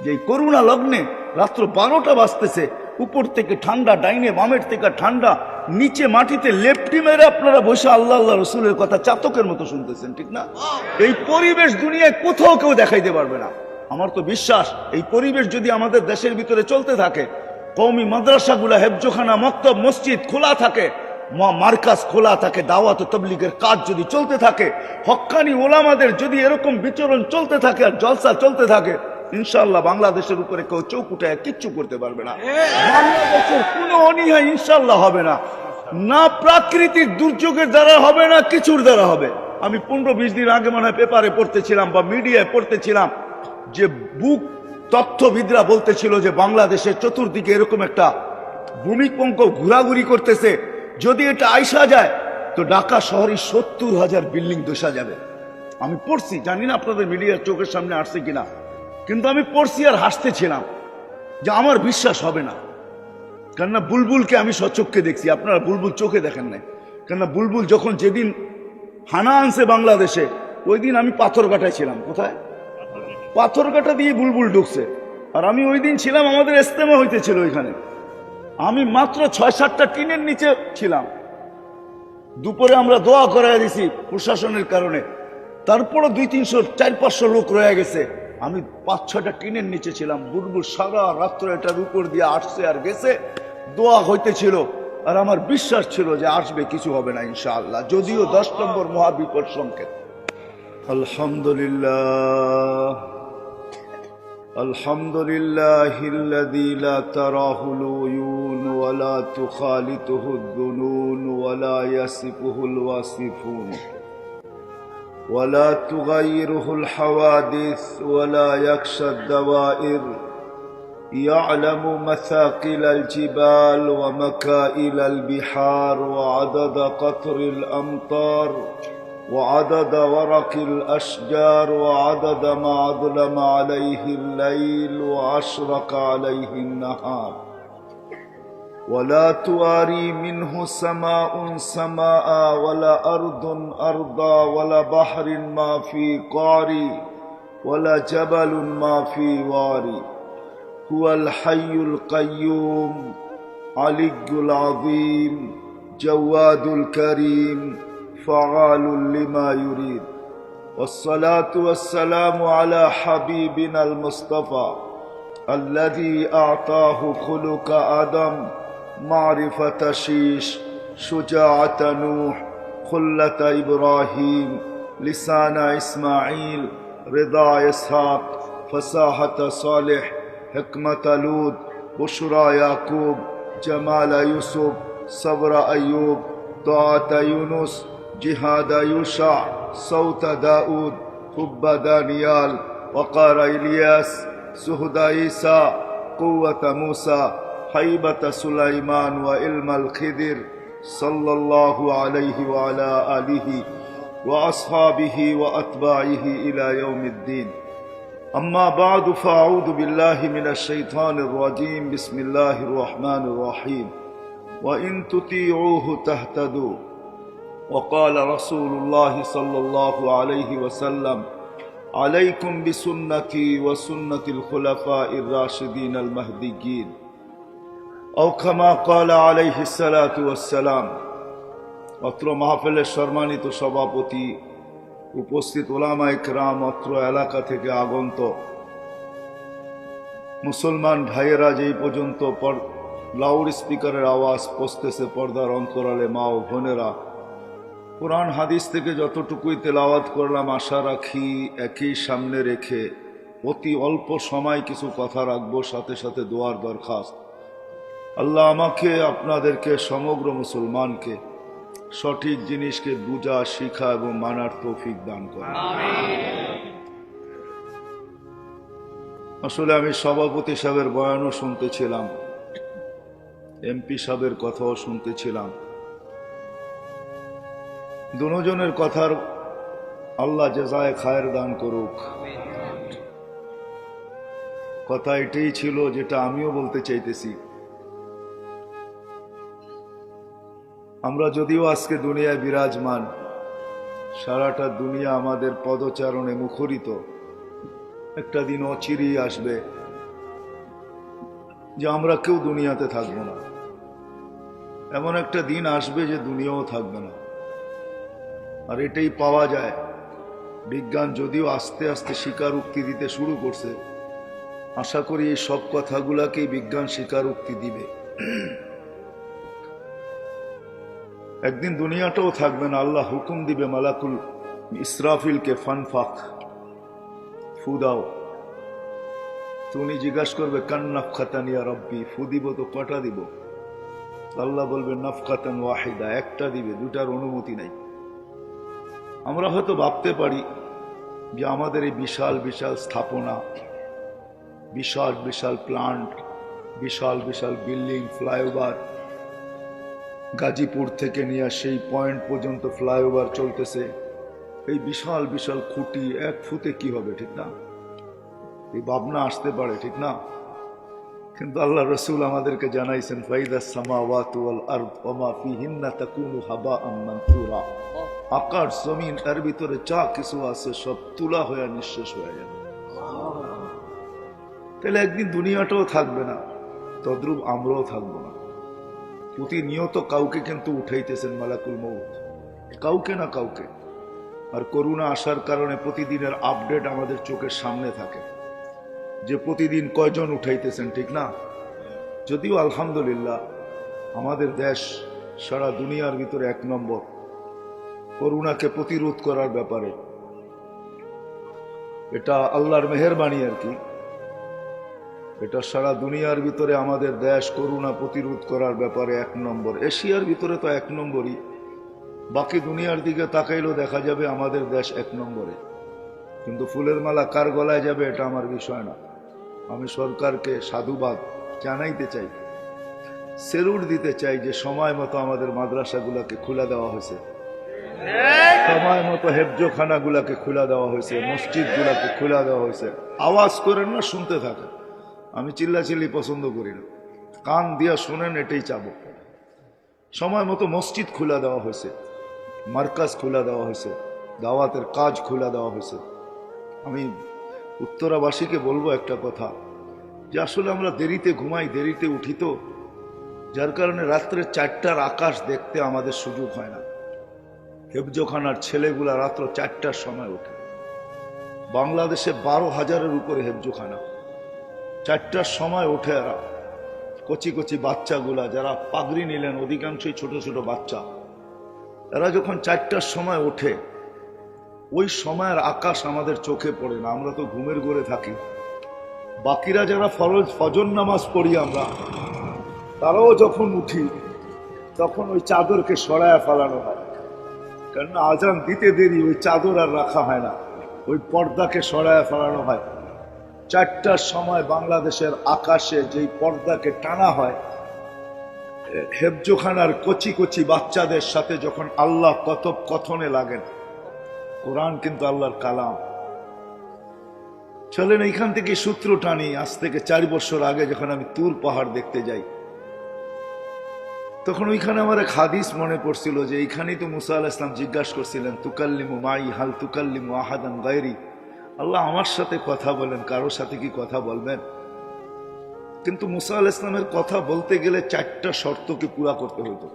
যে করোনা লগ্নে রাত্র 12টা বাজতেছে, উপর থেকে ঠান্ডা, ডাইনে বামের থেকে ঠান্ডা, নিচে মাটিতে লেপটি মেরে আপনারা বসে আল্লাহ আল্লাহ রসুলের কথা চাতকের মতো শুনতেছেন, ঠিক না? এই পরিবেশ দুনিয়ায় কোথাও কেউ দেখাইতে পারবে না। আমার তো বিশ্বাস এই পরিবেশ যদি আমাদের দেশের ভিতরে চলতে থাকে, কওমি মাদ্রাসাগুলা, হেফজোখানা, মক্তব, মসজিদ খোলা থাকে, মার্কাজ খোলা থাকে, দাওয়াত ও তাবলীগের কাজ যদি চলতে থাকে, হক্কানি ওলামাদের যদি এরকম বিচরণ চলতে থাকে আর জলসা চলতে থাকে, ইনশাআল্লাহ বাংলাদেশের উপরে কেউ চোখ উঠায় কিচ্ছু করতে পারবে না। বাংলাদেশের কোনো অনীহা ইনশাআল্লাহ হবে না, না প্রাকৃতিক দুর্যোগের দ্বারা হবে, না কিছুর দ্বারা হবে। আমি 15-20 দিন আগে মনে হয় পেপারে পড়তেছিলাম বা মিডিয়ায় পড়তেছিলাম যে বুক তথ্যবিদরা বলতেছিল যে বাংলাদেশের চতুর্দিকে এরকম একটা ভূমিকম্প ঘোরাঘুরি করতেছে, যদি এটা আইসা যায় তো ঢাকা শহরে 70,000 বিল্ডিং ধসা যাবে। আমি পড়ছি, জানি না আপনাদের মিডিয়ার চোখের সামনে আসছে কিনা, কিন্তু আমি পড়ছি আর হাসতেছিলাম যে আমার বিশ্বাস হবে না। কেননা বুলবুলকে আমি সচক্ষে দেখছি, আপনারা বুলবুল চোখে দেখেন নাই। কেননা বুলবুল যখন যেদিন হানা আনছে বাংলাদেশে, ওই দিন আমি পাথরঘাটায় ছিলাম। কোথায়? পাথরঘাটা দিয়ে বুলবুল ঢুকছে, আর আমি ওই দিন ছিলাম, আমাদের ইস্তেমা হইতেছিল ওইখানে। আমি মাত্র 6-7টা টিনের নিচে ছিলাম। দুপুরে আমরা দোয়া করাই দিছি প্রশাসনের কারণে, তারপরও 200-300-400-500 লোক রয়ে গেছে। আমি 5-6টা টিনের নিচে ছিলাম। বুলবুল সারা রাত্র এটার উপর দিয়ে আসছে আর গেছে, দোয়া হইতেছিল, আর আমার বিশ্বাস ছিল যে আসবে, কিছু হবে না ইনশাআল্লাহ, যদিও 10 নম্বর মহাবিপদ সংকেত। আলহামদুলিল্লাহ, আলহামদুলিল্লাহিল্লাযী লা তারাহুল উয়ুন ওয়া লা তুখালিতুহুদ দুনুন ওয়া লা ইয়াসিফুহুল ওয়াসিফুন। ولا تغيره الحوادث ولا يخشى الدوائر، يعلم مثاقل الجبال ومكائل البحار وعدد قطر الأمطار وعدد ورق الأشجار وعدد ما أظلم عليه الليل وأشرق عليه النهار، ولا تواري منه سماء سماء ولا أرض أرضا ولا بحر ما في قعري ولا جبل ما في واري. هو الحي القيوم علي العظيم جواد الكريم فعال لما يريد. والصلاة والسلام على حبيبنا المصطفى الذي أعطاه خلق آدم، معرفة شيش، شجاعة نوح، خلة إبراهيم، لسان إسماعيل، رضا إسحاق، فصاحة صالح، حكمة لوط، بشرى يعقوب، جمال يوسف، صبر أيوب، طاعة يونس، جهاد يوشع، صوت داود، حب دانيال، وقار إلياس، سهد عيسى، قوة موسى، هيبة سليمان وعلم الخضر، صلى الله عليه وعلى آله وأصحابه وأتباعه إلى يوم الدين. أما بعد، فأعوذ بالله من الشيطان الرجيم. بسم الله الرحمن الرحيم. وإن تطيعوه تهتدوا. وقال رسول الله صلى الله عليه وسلم: عليكم بسنتي وسنة الخلفاء الراشدين المهديين، أو كما قال عليه الصلاة والسلام। অত্র মাহফিলের সম্মানিত সভাপতি, উপস্থিত উলামা ইকরাম, অত্র এলাকা থেকে আগন্ত মুসলমান ভাইয়েরা, যেই পর্যন্ত লাউড স্পিকারের আওয়াজ পৌঁছতেছে পর্দার অন্তরালে মা ও বোনেরা, কোরআন হাদিস থেকে যতটুকুই তেলাওয়াত করলাম, আশা রাখি একই সামনে রেখে অতি অল্প সময় কিছু কথা রাখবো, সাথে সাথে দোয়ার দরখাস্ত। আল্লাহ আমাকে, আপনাদেরকে, সমগ্র মুসলমানকে সঠিক জিনিসকে বুঝা, শিখা এবং মানার তৌফিক দান করেন। আসলে আমি সভাপতি সাহেবের বয়ানও শুনতেছিলাম, এমপি সাহেবের কথাও শুনতেছিলাম। দুজনের কথার আল্লাহ জাযায়ে খায়ের দান করুক। কথা এটাই ছিল যেটা আমিও বলতে চাইতেছি। আমরা যদিও আজকে দুনিয়ায় বিরাজমান, সারাটা দুনিয়া আমাদের পদচারণে মুখরিত, একটা দিন অচিরেই আসবে যে আমরা কেউ দুনিয়াতে থাকবো না। এমন একটা দিন আসবে যে দুনিয়াও থাকবে না। আর এটাই পাওয়া যায়। বিজ্ঞান যদিও আস্তে আস্তে স্বীকারোক্তি দিতে শুরু করছে, আশা করি এই সব কথাগুলাকেই বিজ্ঞান স্বীকারোক্তি দিবে। একদিন দুনিয়াটাও থাকবে না। আল্লাহ হুকুম দিবে মালাকুল ইসরাফিলকে, ফানফাক, ফু দাও। তুমি জিজ্ঞাসা করবে কান নাফখাতান ইয়া রব্বি, ফু দিব তো কটা দিব? আল্লাহ বলবে নাফখাতান ওয়াহিদা, একটা দিবে, দুটার অনুমতি নাই। আমরা হয়তো ভাবতে পারি যে আমাদের এই বিশাল বিশাল স্থাপনা, বিশাল বিশাল প্লান্ট, বিশাল বিশাল বিল্ডিং, ফ্লাইওভার, গাজীপুর থেকে নিয়ে সেই পয়েন্ট পর্যন্ত ফ্লাইওভার চলতেছে, এই বিশাল বিশাল খুঁটি, এক ফুটে কি হবে, ঠিক না? এই ভাবনা আসতে পারে, ঠিক না? কিন্তু আল্লাহ রসুল আমাদেরকে জানাইছেন, ফাইদাস সামাওয়াতু ওয়াল আরদ ওয়া মা ফিহিন্না তাকুনু হাবাআম মানসুরা। আকাশ জমিন এর ভিতরে যা কিছু আছে সব তুলা হয়ে নিঃশেষ হয়ে যাবে। তাহলে একদিন দুনিয়াটাও থাকবে না, তদ্রূপ আমরাও থাকবো না। প্রতিনিয়ত কাউকে কিন্তু উঠাইতেছেন মালাকুল মউত, কাউকে না কাউকে। আর করোনা আসার কারণে প্রতিদিনের আপডেট আমাদের চোখের সামনে থাকে যে প্রতিদিন কয়জন উঠাইতেছেন, ঠিক না? যদিও আলহামদুলিল্লাহ আমাদের দেশ সারা দুনিয়ার ভিতরে 1 নম্বর করোনাকে প্রতিরোধ করার ব্যাপারে। এটা আল্লাহর মেহেরবানি আর কি। এটা সারা দুনিয়ার ভিতরে আমাদের দেশ করোনা প্রতিরোধ করার ব্যাপারে 1 নম্বর। এশিয়ার ভিতরে তো 1 নম্বরই, বাকি দুনিয়ার দিকে তাকাইলেও দেখা যাবে আমাদের দেশ 1 নম্বরে, কিন্তু ফুলের মালা কার গলায় যাবে এটা আমার বিষয় না। আমি সরকারকে সাধুবাদ জানাইতে চাই, সেলুট দিতে চাই যে সময় মতো আমাদের মাদ্রাসাগুলোকে খুলে দেওয়া হয়েছে, সময় মতো হেফজোখানাগুলোকে খুলে দেওয়া হয়েছে, মসজিদগুলোকে খুলে দেওয়া হয়েছে। আওয়াজ করেন না, শুনতে থাকেন। আমি চিল্লাচিল্লি পছন্দ করি না, কান দিয়া শুনেন, এটাই চাবো। সময় মতো মসজিদ খুলে দেওয়া হয়েছে, মার্কাজ খুলে দেওয়া হয়েছে, দাওয়াতের কাজ খুলে দেওয়া হয়েছে। আমি উত্তরাবাসীকে বলবো একটা কথা, যে আসলে আমরা দেরিতে ঘুমাই, দেরিতে উঠি, তো যার কারণে রাত্রে 4টার আকাশ দেখতে আমাদের সুযোগ হয় না। হেফজোখানার ছেলেগুলা রাত্র 4টার সময় ওঠে। বাংলাদেশে 12,000-এর উপরে হেফজোখানা। 4টার সময় ওঠে এরা, কচি কচি বাচ্চাগুলা যারা পাগড়ি নিলেন, অধিকাংশই ছোট ছোট বাচ্চা। এরা যখন 4টার সময় ওঠে, ওই সময়ের আকাশ আমাদের চোখে পড়ে না, আমরা তো ঘুমের ঘরে থাকি। বাকিরা যারা ফজর নামাজ পড়ি আমরা, তারাও যখন উঠি তখন ওই চাদরকে সরায়া ফেলানো হয়, কেননা আজান দিতে দেরি, ওই চাদর আর রাখা হয় না, ওই পর্দাকে সরায়া ফেলানো হয়। 4টার সময় বাংলাদেশের আকাশে যেই পর্দাকে টানা হয়, হেফজোখানার কচি কচি বাচ্চাদের সাথে যখন আল্লাহ কথনে লাগেন। কোরআন কিন্তু আল্লাহর কালাম। চলেন এইখান থেকে সূত্র টানি। আজ থেকে 4 বছর আগে যখন আমি তুর পাহাড় দেখতে যাই, তখন ওইখানে আমার এক হাদিস মনে পড়ছিল, যে এইখানেই তো মুসা আলাইহিস সালাম জিজ্ঞাসা করছিলেন, তুকাল্লিমু মাই হাল তুকাল্লিমু আহাদান গায়রি, আল্লাহ আমার সাথে কথা বলেন, কারোর সাথে কি কথা বলবেন? কিন্তু মুসা আলাইহিস সালামের কথা বলতে গেলে 4টা শর্তকে পুরা করতে হতো।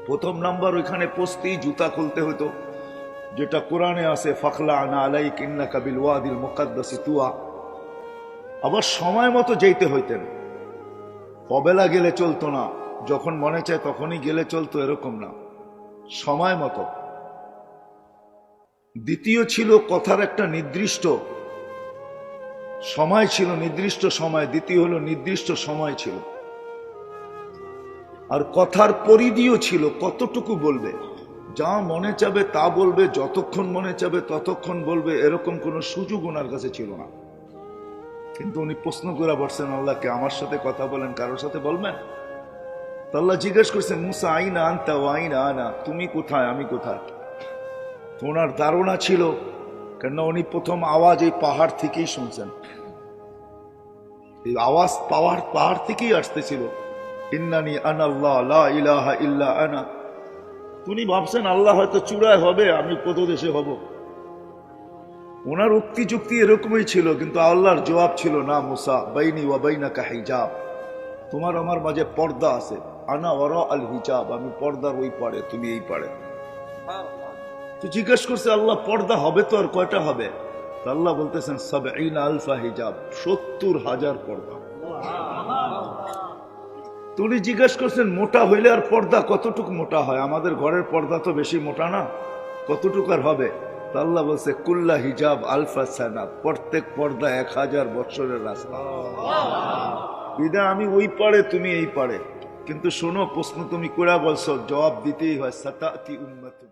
প্রথম নাম্বার, ওইখানে পৌঁছতেই জুতা খুলতে হতো, যেটা কোরআনে আছে, ফাখলা আনা আলাইক ইন্নাকা বিল ওয়াদিল মুকাদ্দাসি তুয়া। আবার সময় মতো যেতে হইতেন, অবেলা গেলে চলতো না, যখন মনে চায় তখনই গেলে চলতো, এরকম না, সময় মতো। দ্বিতীয় ছিল কথার একটা নির্দিষ্ট সময় ছিল, নির্দিষ্ট সময়। দ্বিতীয় হলো নির্দিষ্ট সময় ছিল। আর কথার পরিধিও ছিল, কতটুকু বলবে, যা মনে চাবে তা বলবে, যতক্ষণ মনে চাবে ততক্ষণ বলবে, এরকম কোনো সুযোগ ওনার কাছে ছিল না। কিন্তু উনি প্রশ্ন করে বসছেন আল্লাহকে, আমার সাথে কথা বলেন, কারোর সাথে বলবেন? তো আল্লাহ জিজ্ঞেস করছেন, মুসা আইনা আনতা ওয়া আইনা আনা, তুমি কোথায়, আমি কোথায়? ওনার ধারণা ছিল, কেননা উনি প্রথম আওয়াজ এই পাহাড় থেকেই শুনছেন, এই আওয়াজ পাহাড় থেকেই আসতেছিল, ইন্নানি আনাল্লাহ লা ইলাহা ইল্লা আনা। উনি ভাবছেন আল্লাহ হয়তো চূড়ায় হবে, আমি কত দেশে হব। ওনার উক্তি যুক্তি এরকমই ছিল, কিন্তু আল্লাহর জবাব ছিল, না মুসা, বাইনি ওয়া বাইনাকা হিজাব, তোমার আমার মাঝে পর্দা আছে, আনা ওয়ারা আল হিজাব, আমি পর্দার ওই পারে, তুমি এই পারে। তো জিজ্ঞেস করছে আল্লাহ, পর্দা হবে তো আর কয়টা হবে? আল্লাহ বলতেছেন, ৭০ আলফা হিজাব, ৭০,০০০ পর্দা। তুমি জিজ্ঞেস করছেন মোটা হইলে আর পর্দা কতটুকু মোটা হয়? আমাদের ঘরের পর্দা তো বেশি মোটা না, কতটুকু আর হবে? আল্লাহ বলছে, কুল্লা হিজাব আলফা সানা, প্রত্যেক পর্দা 1000 বছরের রাস্তা। বিদায় আমি ওই পারে, তুমি এই পারে। কিন্তু শোনো, প্রশ্ন তুমি করে বলছো, জবাব দিতেই হয়, সাতাতি উম্মাতুন